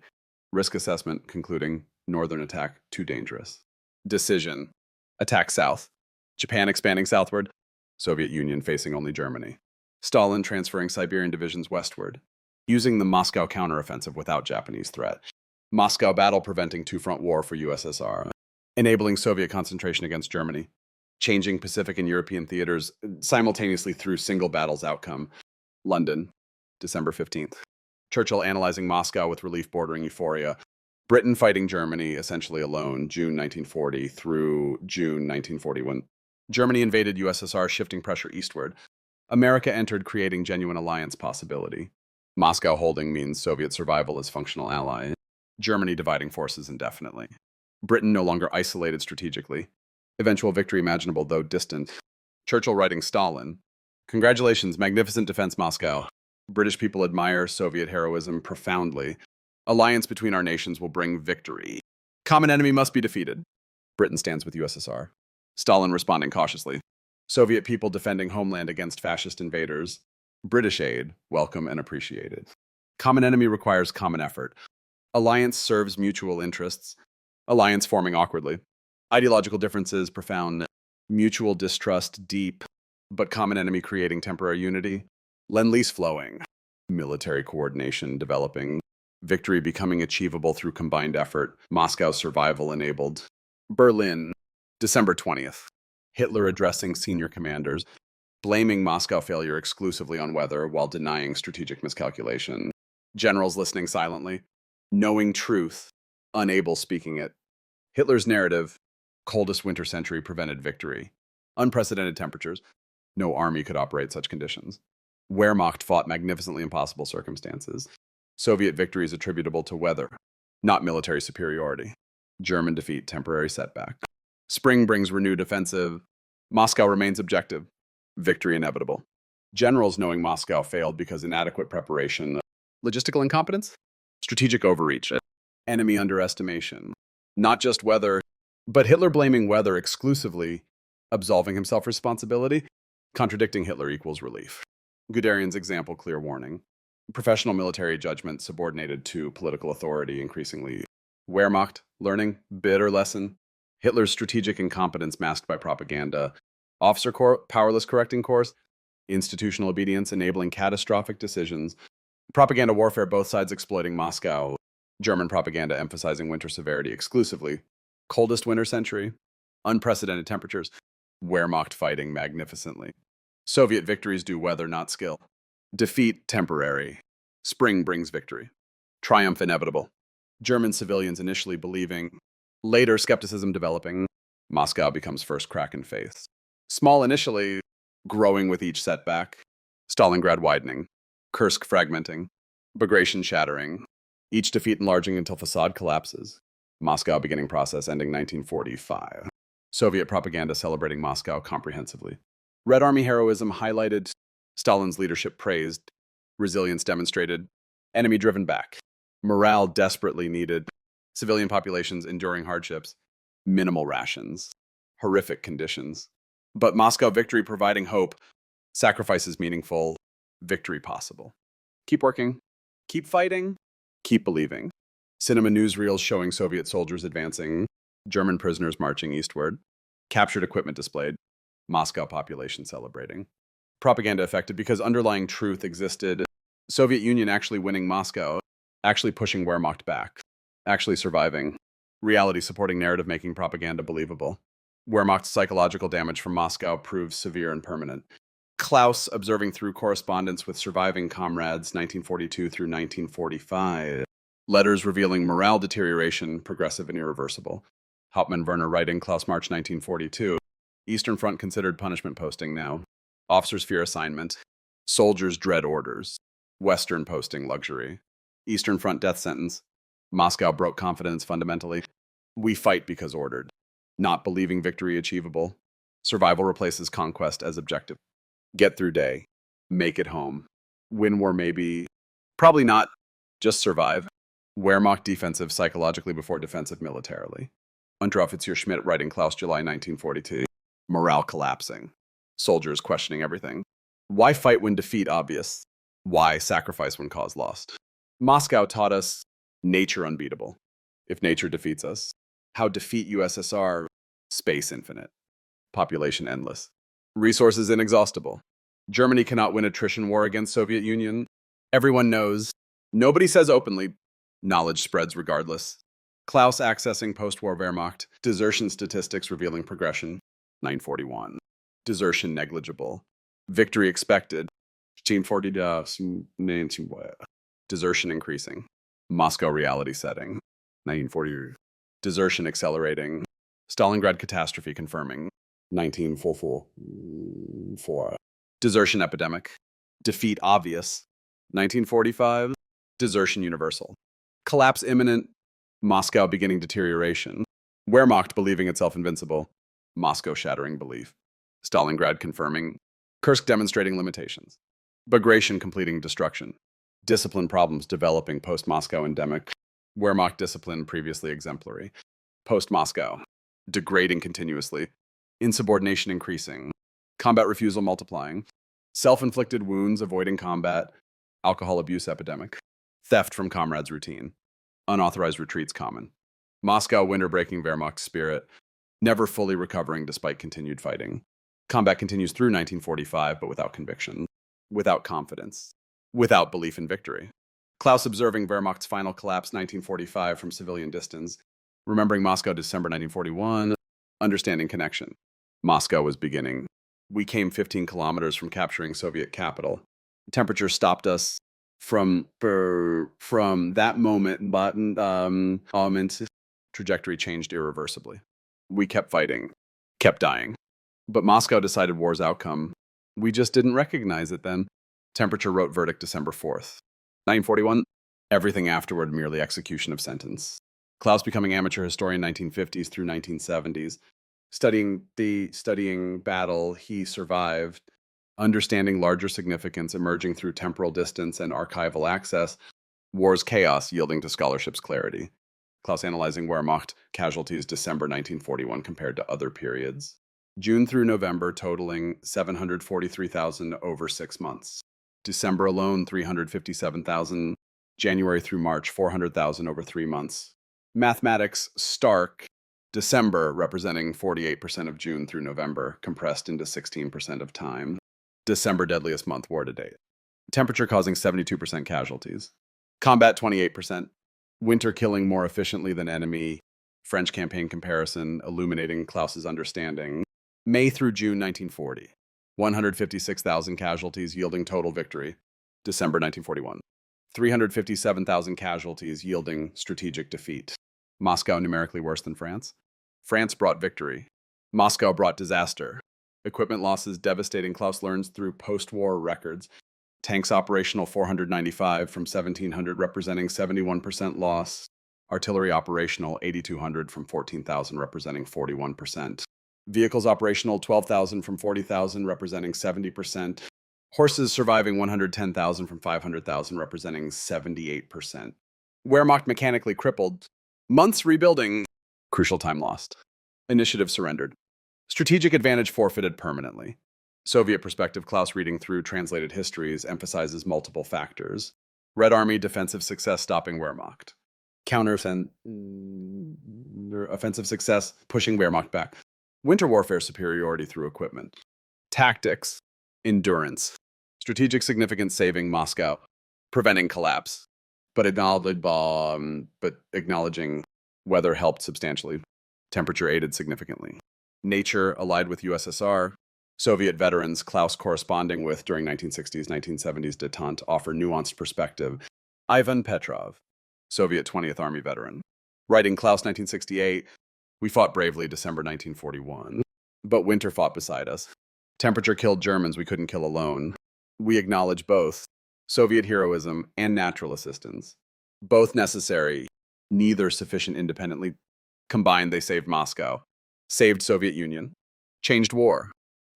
Risk assessment concluding northern attack too dangerous. Decision. Attack south. Japan expanding southward. Soviet Union facing only Germany. Stalin transferring Siberian divisions westward. Using the Moscow counteroffensive without Japanese threat. Moscow battle preventing 2-front war for USSR. Enabling Soviet concentration against Germany. Changing Pacific and European theaters simultaneously through single battle's outcome. London, December 15th. Churchill analyzing Moscow with relief bordering euphoria. Britain fighting Germany essentially alone, June 1940 through June 1941. Germany invaded USSR, shifting pressure eastward. America entered, creating genuine alliance possibility. Moscow holding means Soviet survival as functional ally. Germany dividing forces indefinitely. Britain no longer isolated strategically. Eventual victory imaginable, though distant. Churchill writing Stalin. Congratulations, magnificent defense, Moscow. British people admire Soviet heroism profoundly. Alliance between our nations will bring victory. Common enemy must be defeated. Britain stands with USSR. Stalin responding cautiously. Soviet people defending homeland against fascist invaders. British aid, welcome and appreciated. Common enemy requires common effort. Alliance serves mutual interests. Alliance forming awkwardly. Ideological differences profound. Mutual distrust deep, but common enemy creating temporary unity. Lend-lease flowing. Military coordination developing. Victory becoming achievable through combined effort. Moscow's survival enabled. Berlin, December 20th. Hitler addressing senior commanders, blaming Moscow failure exclusively on weather while denying strategic miscalculation. Generals listening silently. Knowing truth, unable speaking it. Hitler's narrative, coldest winter century prevented victory. Unprecedented temperatures. No army could operate such conditions. Wehrmacht fought magnificently impossible circumstances. Soviet victories attributable to weather, not military superiority. German defeat, temporary setback. Spring brings renewed offensive. Moscow remains objective. Victory inevitable. Generals knowing Moscow failed because inadequate preparation. Logistical incompetence? Strategic overreach. Enemy underestimation. Not just weather, but Hitler blaming weather exclusively, absolving himself responsibility. Contradicting Hitler equals relief. Guderian's example, clear warning. Professional military judgment subordinated to political authority increasingly. Wehrmacht, learning, bitter lesson. Hitler's strategic incompetence masked by propaganda. Officer powerless correcting course. Institutional obedience enabling catastrophic decisions. Propaganda warfare, both sides exploiting Moscow. German propaganda emphasizing winter severity exclusively. Coldest winter century. Unprecedented temperatures. Wehrmacht fighting magnificently. Soviet victories due weather, not skill. Defeat temporary. Spring brings victory. Triumph inevitable. German civilians initially believing. Later skepticism developing. Moscow becomes first crack in faith. Small initially, growing with each setback. Stalingrad widening. Kursk fragmenting. Bagration shattering. Each defeat enlarging until facade collapses. Moscow beginning process ending 1945. Soviet propaganda celebrating Moscow comprehensively. Red Army heroism highlighted. Stalin's leadership praised. Resilience demonstrated. Enemy driven back. Morale desperately needed. Civilian populations enduring hardships. Minimal rations. Horrific conditions. But Moscow victory providing hope. Sacrifices meaningful. Victory possible. Keep working. Keep fighting. Keep believing. Cinema newsreels showing Soviet soldiers advancing. German prisoners marching eastward. Captured equipment displayed. Moscow population celebrating. Propaganda affected because underlying truth existed. Soviet Union actually winning Moscow. Actually pushing Wehrmacht back. Actually surviving. Reality supporting narrative making propaganda believable. Wehrmacht's psychological damage from Moscow proves severe and permanent. Klaus observing through correspondence with surviving comrades 1942 through 1945. Letters revealing morale deterioration, progressive and irreversible. Hauptmann Werner writing Klaus March 1942. Eastern Front considered punishment posting now. Officers fear assignment. Soldiers dread orders. Western posting luxury. Eastern Front death sentence. Moscow broke confidence fundamentally. We fight because ordered. Not believing victory achievable. Survival replaces conquest as objective. Get through day. Make it home. Win war maybe. Probably not. Just survive. Wehrmacht defensive psychologically before defensive militarily. Unteroffizier Schmidt writing Klaus July 1942. Morale collapsing. Soldiers questioning everything. Why fight when defeat obvious? Why sacrifice when cause lost? Moscow taught us nature unbeatable. If nature defeats us, how defeat USSR? Space infinite. Population endless. Resources inexhaustible. Germany cannot win attrition war against Soviet Union. Everyone knows. Nobody says openly. Knowledge spreads regardless. Klaus accessing post-war Wehrmacht. Desertion statistics revealing progression. 941. Desertion negligible. Victory expected. 1940. Desertion increasing. Moscow reality setting. 1940. Desertion accelerating. Stalingrad catastrophe confirming. 1944. Desertion epidemic. Defeat obvious. 1945. Desertion universal. Collapse imminent. Moscow beginning deterioration. Wehrmacht believing itself invincible. Moscow shattering belief. Stalingrad confirming. Kursk demonstrating limitations. Bagration completing destruction. Discipline problems developing post-Moscow endemic. Wehrmacht discipline previously exemplary. Post-Moscow. Degrading continuously. insubordination increasing, combat refusal multiplying, self-inflicted wounds avoiding combat, alcohol abuse epidemic, theft from comrades routine, unauthorized retreats common, Moscow winter-breaking Wehrmacht spirit, never fully recovering despite continued fighting. Combat continues through 1945, but without conviction, without confidence, without belief in victory. Klaus observing Wehrmacht's final collapse 1945 from civilian distance, remembering Moscow December 1941, understanding connection. Moscow was beginning. We came 15 kilometers from capturing Soviet capital. Temperature stopped us from that moment, but trajectory changed irreversibly. We kept fighting, kept dying. But Moscow decided war's outcome. We just didn't recognize it then. Temperature wrote verdict December 4th. 1941, everything afterward merely execution of sentence. Klaus becoming amateur historian 1950s through 1970s. Studying battle he survived, understanding larger significance emerging through temporal distance and archival access, war's chaos yielding to scholarship's clarity. Klaus analyzing Wehrmacht casualties December 1941 compared to other periods. June through November totaling 743,000 over 6 months. December alone 357,000. January through March 400,000 over 3 months. Mathematics stark. December representing 48% of June through November, compressed into 16% of time. December deadliest month war to date. Temperature causing 72% casualties. Combat 28%. Winter killing more efficiently than enemy. French campaign comparison illuminating Klaus's understanding. May through June 1940. 156,000 casualties yielding total victory. December 1941. 357,000 casualties yielding strategic defeat. Moscow numerically worse than France. France brought victory. Moscow brought disaster. Equipment losses devastating. Klaus learns through post-war records. Tanks operational 495 from 1,700 representing 71% loss. Artillery operational 8,200 from 14,000 representing 41%. Vehicles operational 12,000 from 40,000 representing 70%. Horses surviving 110,000 from 500,000 representing 78%. Wehrmacht mechanically crippled. Months rebuilding. Crucial time lost. Initiative surrendered. Strategic advantage forfeited permanently. Soviet perspective. Klaus reading through translated histories emphasizes multiple factors. Red Army defensive success stopping Wehrmacht. Counteroffensive success pushing Wehrmacht back. Winter warfare superiority through equipment. Tactics. Endurance. Strategic significance saving Moscow. Preventing collapse. But acknowledging weather helped substantially. Temperature aided significantly. Nature allied with USSR. Soviet veterans Klaus corresponding with during 1960s, 1970s detente offer nuanced perspective. Ivan Petrov, Soviet 20th Army veteran. Writing Klaus 1968, we fought bravely December 1941. But winter fought beside us. Temperature killed Germans we couldn't kill alone. We acknowledge both Soviet heroism and natural assistance. Both necessary, neither sufficient independently. Combined, they saved Moscow. Saved Soviet Union. Changed war.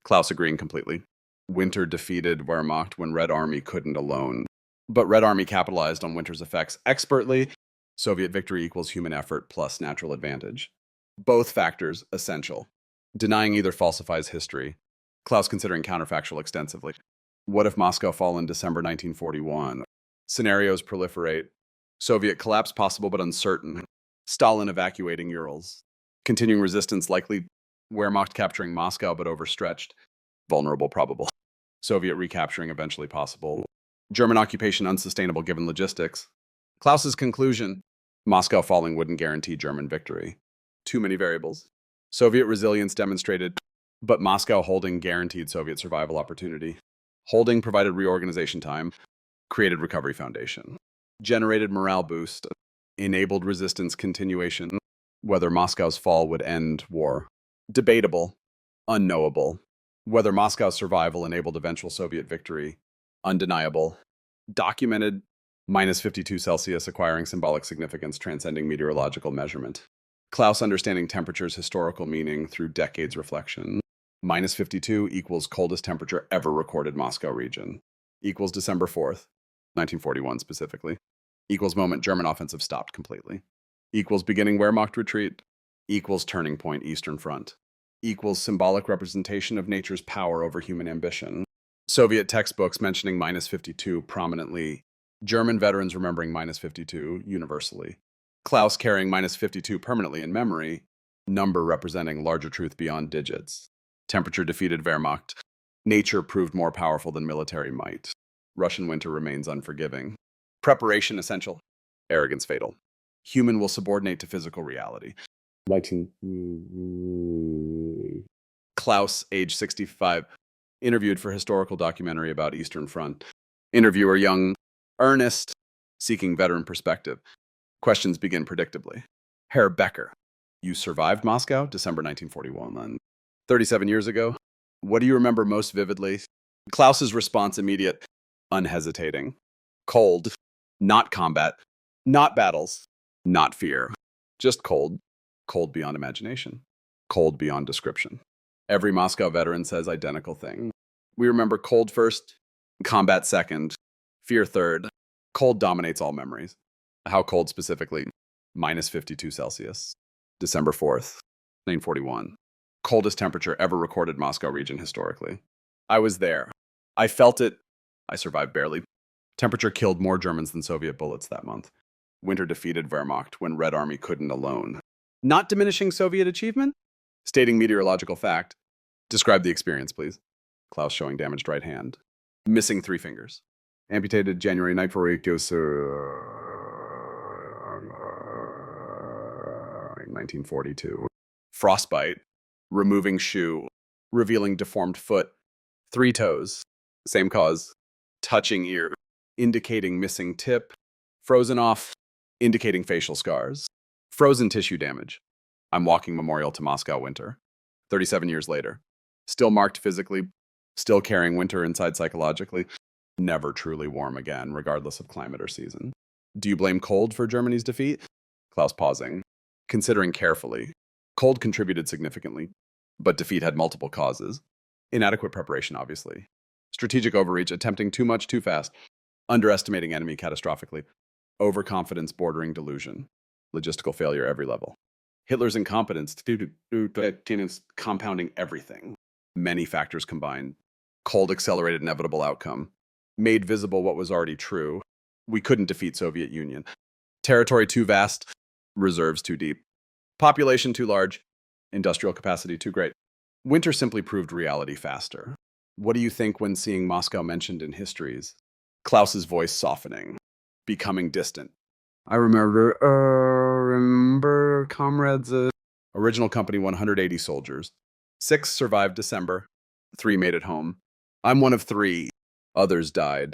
Klaus agreeing completely. Winter defeated Wehrmacht when Red Army couldn't alone. But Red Army capitalized on winter's effects expertly. Soviet victory equals human effort plus natural advantage. Both factors essential. Denying either falsifies history. Klaus considering counterfactual extensively. What if Moscow fall in December 1941? Scenarios proliferate. Soviet collapse possible but uncertain. Stalin evacuating Urals. Continuing resistance likely. Wehrmacht capturing Moscow but overstretched. Vulnerable probable. Soviet recapturing eventually possible. German occupation unsustainable given logistics. Klaus's conclusion. Moscow falling wouldn't guarantee German victory. Too many variables. Soviet resilience demonstrated, but Moscow holding guaranteed Soviet survival opportunity. Holding provided reorganization time. Created recovery foundation. Generated morale boost. Enabled resistance continuation. Whether Moscow's fall would end war. Debatable. Unknowable. Whether Moscow's survival enabled eventual Soviet victory. Undeniable. Documented. -52 Celsius acquiring symbolic significance transcending meteorological measurement. Klaus understanding temperature's historical meaning through decades reflection. -52 equals coldest temperature ever recorded Moscow region. Equals December 4th, 1941 specifically. Equals moment German offensive stopped completely. Equals beginning Wehrmacht retreat. Equals turning point Eastern Front. equals symbolic representation of nature's power over human ambition. Soviet textbooks mentioning -52 prominently. German veterans remembering -52 universally. Klaus carrying -52 permanently in memory. Number representing larger truth beyond digits. Temperature defeated Wehrmacht. Nature proved more powerful than military might. Russian winter remains unforgiving. Preparation essential. Arrogance fatal. Human will subordinate to physical reality. 19... Klaus, age 65, interviewed for historical documentary about Eastern Front. Interviewer young, earnest, seeking veteran perspective. Questions begin predictably. Herr Becker, you survived Moscow, December 1941. 37 years ago. What do you remember most vividly? Klaus's response immediate, unhesitating. Cold, not combat, not battles, not fear. Just cold. Cold beyond imagination. Cold beyond description. Every Moscow veteran says identical thing. We remember cold first, combat second, fear third. Cold dominates all memories. How cold specifically? -52 Celsius. December 4th, 1941. Coldest temperature ever recorded Moscow region historically. I was there. I felt it. I survived barely. Temperature killed more Germans than Soviet bullets that month. Winter defeated Wehrmacht when Red Army couldn't alone. Not diminishing Soviet achievement? Stating meteorological fact. Describe the experience, please. Klaus showing damaged right hand. Missing 3 fingers. Amputated January night for 1942. Frostbite. Removing shoe. Revealing deformed foot. 3 toes. Same cause. Touching ear. Indicating missing tip. Frozen off. Indicating facial scars. Frozen tissue damage. I'm walking memorial to Moscow winter. 37 years later. Still marked physically. Still carrying winter inside psychologically. Never truly warm again, regardless of climate or season. Do you blame cold for Germany's defeat? Klaus pausing. Considering carefully. Cold contributed significantly, but defeat had multiple causes. Inadequate preparation, obviously. Strategic overreach, attempting too much too fast. Underestimating enemy catastrophically. Overconfidence bordering delusion. Logistical failure every level. Hitler's incompetence, compounding everything. Many factors combined. Cold accelerated inevitable outcome. Made visible what was already true. We couldn't defeat Soviet Union. Territory too vast. Reserves too deep. Population too large. Industrial capacity too great. Winter simply proved reality faster. What do you think when seeing Moscow mentioned in histories? Klaus's voice softening. Becoming distant. I remember comrades. Original company 180 soldiers. 6 survived December. 3 made it home. I'm one of 3. Others died.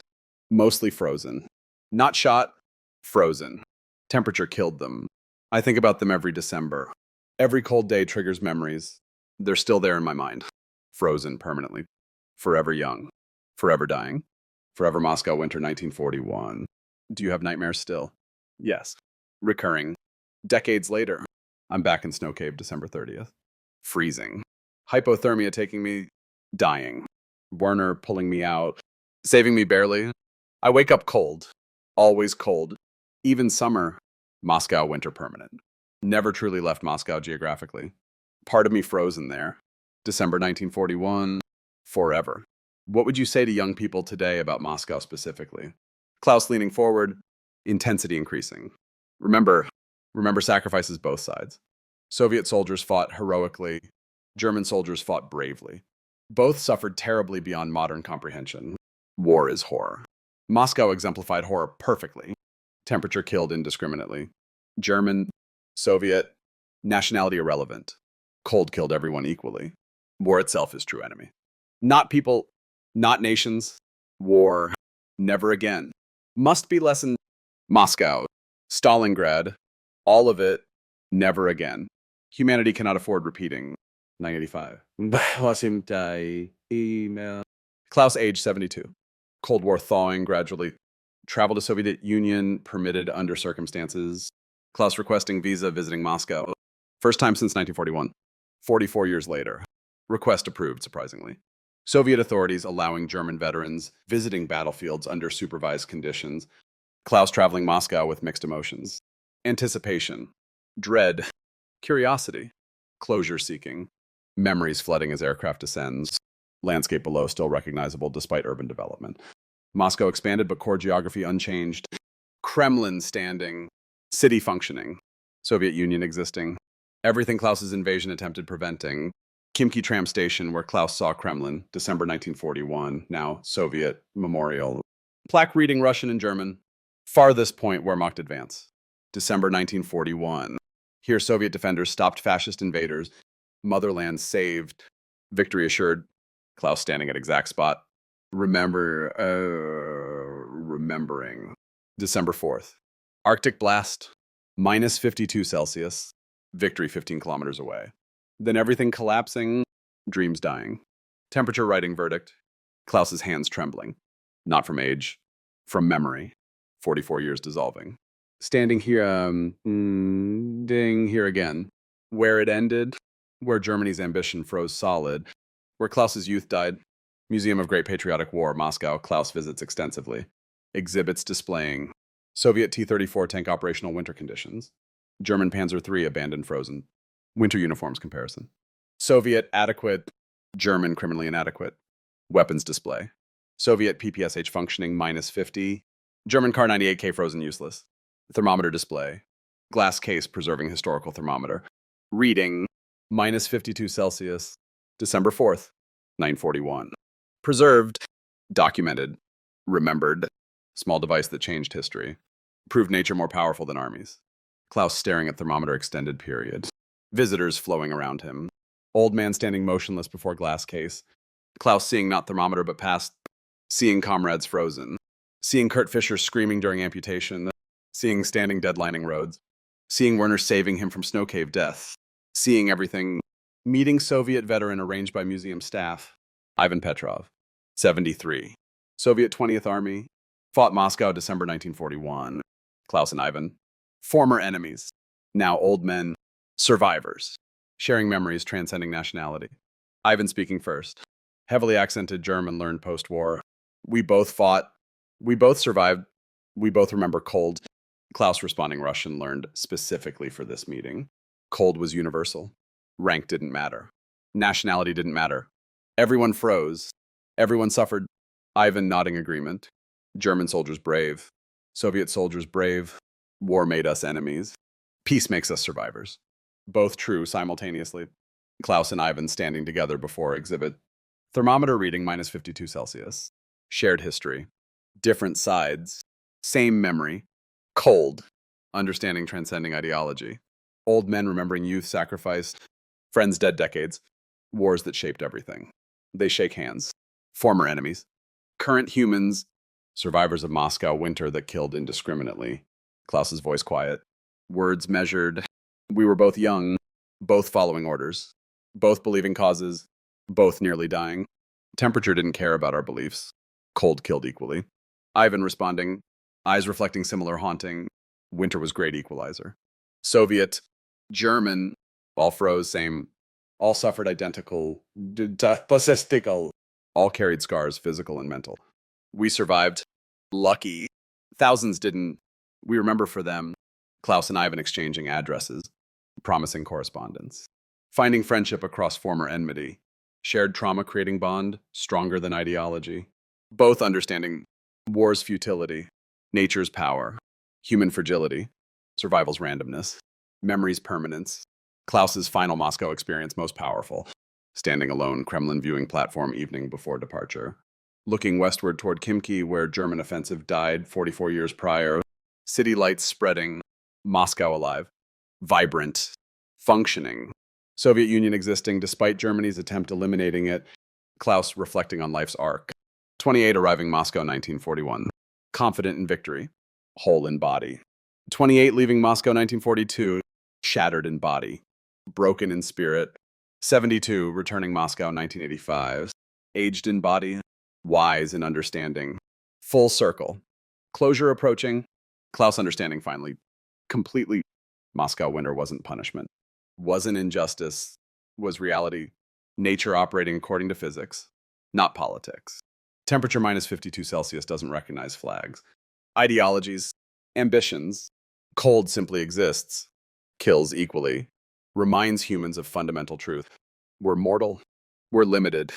Mostly frozen. Not shot, frozen. Temperature killed them. I think about them every December. Every cold day triggers memories. They're still there in my mind. Frozen permanently. Forever young. Forever dying. Forever Moscow winter 1941. Do you have nightmares still? Yes. Recurring. Decades later. I'm back in Snow Cave December 30th. Freezing. Hypothermia taking me. Dying. Werner pulling me out. Saving me barely. I wake up cold. Always cold. Even summer. Moscow winter permanent. Never truly left Moscow geographically. Part of me frozen there. December 1941. Forever. What would you say to young people today about Moscow specifically? Klaus leaning forward. Intensity increasing. Remember sacrifices both sides. Soviet soldiers fought heroically. German soldiers fought bravely. Both suffered terribly beyond modern comprehension. War is horror. Moscow exemplified horror perfectly. Temperature killed indiscriminately. German, Soviet, nationality irrelevant. Cold killed everyone equally. War itself is true enemy. Not people, not nations. War, never again. Must be lesson. Moscow, Stalingrad, all of it, never again. Humanity cannot afford repeating. 985. Email. Klaus, age 72. Cold War thawing gradually. Travel to Soviet Union permitted under circumstances. Klaus requesting visa visiting Moscow. First time since 1941. 44 years later. Request approved, surprisingly. Soviet authorities allowing German veterans visiting battlefields under supervised conditions. Klaus traveling Moscow with mixed emotions. Anticipation. Dread. Curiosity. Closure seeking. Memories flooding as aircraft descends. Landscape below still recognizable despite urban development. Moscow expanded, but core geography unchanged. Kremlin standing. City functioning. Soviet Union existing. Everything Klaus's invasion attempted preventing. Khimki tram station where Klaus saw Kremlin, December 1941, now Soviet Memorial. Plaque reading Russian and German. Farthest point Wehrmacht advance, December 1941. Here Soviet defenders stopped fascist invaders. Motherland saved. Victory assured. Klaus standing at exact spot. Remembering. December 4th. Arctic blast, minus 52 Celsius. Victory 15 kilometers away. Then everything collapsing, dreams dying. Temperature writing verdict. Klaus's hands trembling. Not from age, from memory. 44 years dissolving. Standing here, ding here again. Where it ended, where Germany's ambition froze solid, where Klaus's youth died. Museum of Great Patriotic War, Moscow, Klaus visits extensively. Exhibits displaying Soviet T-34 tank operational winter conditions. German Panzer III abandoned frozen. Winter uniforms comparison. Soviet adequate, German criminally inadequate. Weapons display. Soviet PPSH functioning minus 50. German Kar 98K frozen useless. Thermometer display. Glass case preserving historical thermometer. Reading minus 52 Celsius. December 4th, 941. Preserved. Documented. Remembered. Small device that changed history. Proved nature more powerful than armies. Klaus staring at thermometer extended period. Visitors flowing around him. Old man standing motionless before glass case. Klaus seeing not thermometer but past. Seeing comrades frozen. Seeing Kurt Fischer screaming during amputation. Seeing standing deadlining roads. Seeing Werner saving him from snow cave death. Seeing everything. Meeting Soviet veteran arranged by museum staff. Ivan Petrov. 73. Soviet 20th Army. Fought Moscow, December 1941. Klaus and Ivan. Former enemies. Now old men. Survivors. Sharing memories transcending nationality. Ivan speaking first. Heavily accented German learned post-war. We both fought. We both survived. We both remember cold. Klaus responding Russian learned specifically for this meeting. Cold was universal. Rank didn't matter. Nationality didn't matter. Everyone froze. Everyone suffered. Ivan nodding agreement. German soldiers brave. Soviet soldiers brave. War made us enemies. Peace makes us survivors. Both true simultaneously. Klaus and Ivan standing together before exhibit. Thermometer reading minus 52 Celsius. Shared history. Different sides. Same memory. Cold. Understanding transcending ideology. Old men remembering youth sacrificed. Friends dead decades. Wars that shaped everything. They shake hands. Former enemies. Current humans. Survivors of Moscow winter that killed indiscriminately. Klaus's voice quiet. Words measured. We were both young. Both following orders. Both believing causes. Both nearly dying. Temperature didn't care about our beliefs. Cold killed equally. Ivan responding. Eyes reflecting similar haunting. Winter was great equalizer. Soviet. German. All froze, same. All suffered identical. All carried scars, physical and mental. We survived. Lucky. Thousands didn't. We remember for them. Klaus and Ivan exchanging addresses. Promising correspondence. Finding friendship across former enmity. Shared trauma creating bond, stronger than ideology. Both understanding war's futility, nature's power, human fragility, survival's randomness, memory's permanence. Klaus's final Moscow experience most powerful. Standing alone, Kremlin viewing platform evening before departure. Looking westward toward Khimki, where German offensive died 44 years prior. City lights spreading. Moscow alive. Vibrant. Functioning. Soviet Union existing despite Germany's attempt eliminating it. Klaus reflecting on life's arc. 28 arriving Moscow 1941. Confident in victory. Whole in body. 28 leaving Moscow 1942. Shattered in body. Broken in spirit. 72 returning Moscow 1985. Aged in body. Wise in understanding. Full circle. Closure approaching. Klaus understanding finally. Completely. Moscow winter wasn't punishment. Wasn't injustice. Was reality. Nature operating according to physics. Not politics. Temperature minus 52 Celsius doesn't recognize flags. Ideologies. Ambitions. Cold simply exists. Kills equally. Reminds humans of fundamental truth. We're mortal. We're limited.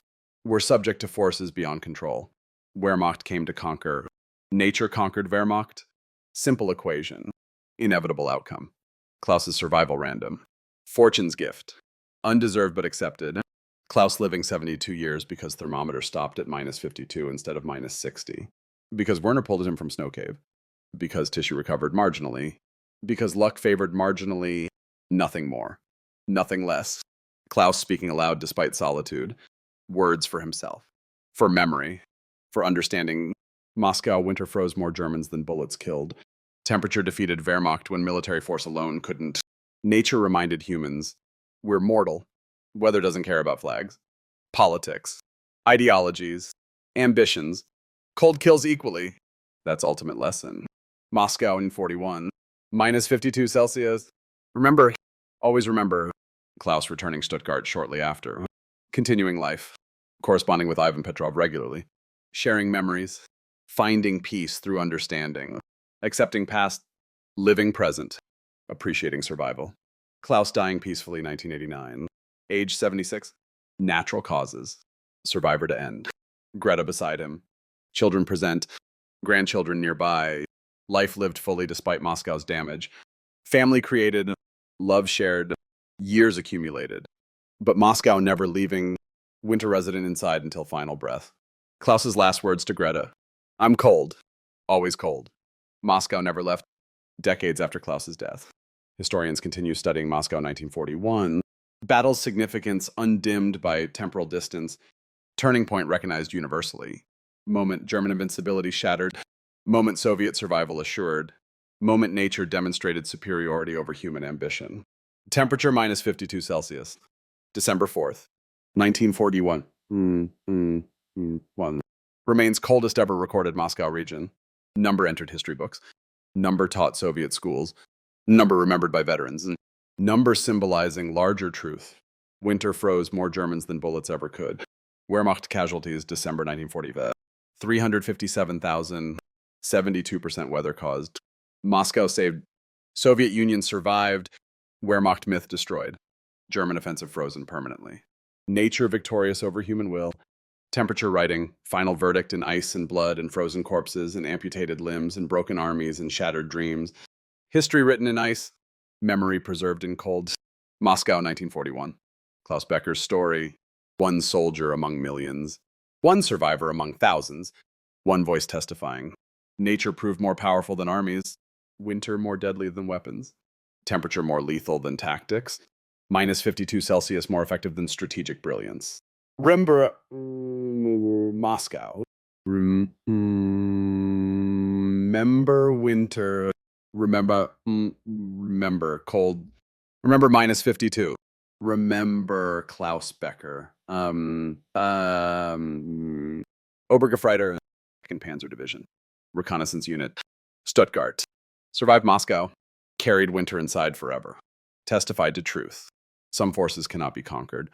We're subject to forces beyond control. Wehrmacht came to conquer. Nature conquered Wehrmacht. Simple equation. Inevitable outcome. Klaus's survival random. Fortune's gift. Undeserved but accepted. Klaus living 72 years because thermometer stopped at -52 instead of -60. Because Werner pulled him from snow cave. Because tissue recovered marginally. Because luck favored marginally. Nothing more. Nothing less. Klaus speaking aloud despite solitude. Words for himself. For memory. For understanding. Moscow winter froze more Germans than bullets killed. Temperature defeated Wehrmacht when military force alone couldn't. Nature reminded humans. We're mortal. Weather doesn't care about flags. Politics. Ideologies. Ambitions. Cold kills equally. That's ultimate lesson. Moscow in 41. -52 Celsius. Remember, always remember, Klaus returning Stuttgart shortly after. Continuing life. Corresponding with Ivan Petrov regularly. Sharing memories. Finding peace through understanding. Accepting past. Living present. Appreciating survival. Klaus dying peacefully 1989. Age 76. Natural causes. Survivor to end. Greta beside him. Children present. Grandchildren nearby. Life lived fully despite Moscow's damage. Family created. Love shared. Years accumulated. But Moscow never leaving. Winter resident inside until final breath. Klaus's last words to Greta. I'm cold. Always cold. Moscow never left. Decades after Klaus's death. Historians continue studying Moscow 1941. Battle's significance undimmed by temporal distance. Turning point recognized universally. Moment German invincibility shattered. Moment Soviet survival assured. Moment nature demonstrated superiority over human ambition. Temperature -52 Celsius. December 4th, 1941. Remains coldest ever recorded Moscow region. Number entered history books. Number taught Soviet schools. Number remembered by veterans. Number symbolizing larger truth. Winter froze more Germans than bullets ever could. Wehrmacht casualties December 1940. 357,000. 72% weather caused. Moscow saved. Soviet Union survived. Wehrmacht myth destroyed. German offensive frozen permanently. Nature victorious over human will. Temperature writing. Final verdict in ice and blood and frozen corpses and amputated limbs and broken armies and shattered dreams. History written in ice. Memory preserved in cold. Moscow 1941. Klaus Becker's story. One soldier among millions. One survivor among thousands. One voice testifying. Nature proved more powerful than armies. Winter more deadly than weapons. Temperature more lethal than tactics. -52 Celsius more effective than strategic brilliance. Remember Moscow. Remember winter. Remember cold. Remember -52. Remember Klaus Becker. Obergefreiter, 2nd Panzer Division. Reconnaissance Unit. Stuttgart. Survived Moscow. Carried winter inside forever. Testified to truth. Some forces cannot be conquered.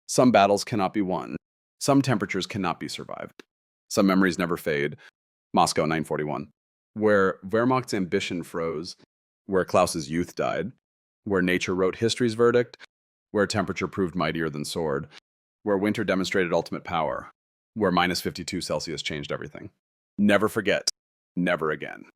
Some battles cannot be won. Some temperatures cannot be survived. Some memories never fade. Moscow 941. Where Wehrmacht's ambition froze. Where Klaus's youth died. Where nature wrote history's verdict. Where temperature proved mightier than sword. Where winter demonstrated ultimate power. Where -52 Celsius changed everything. Never forget. Never again.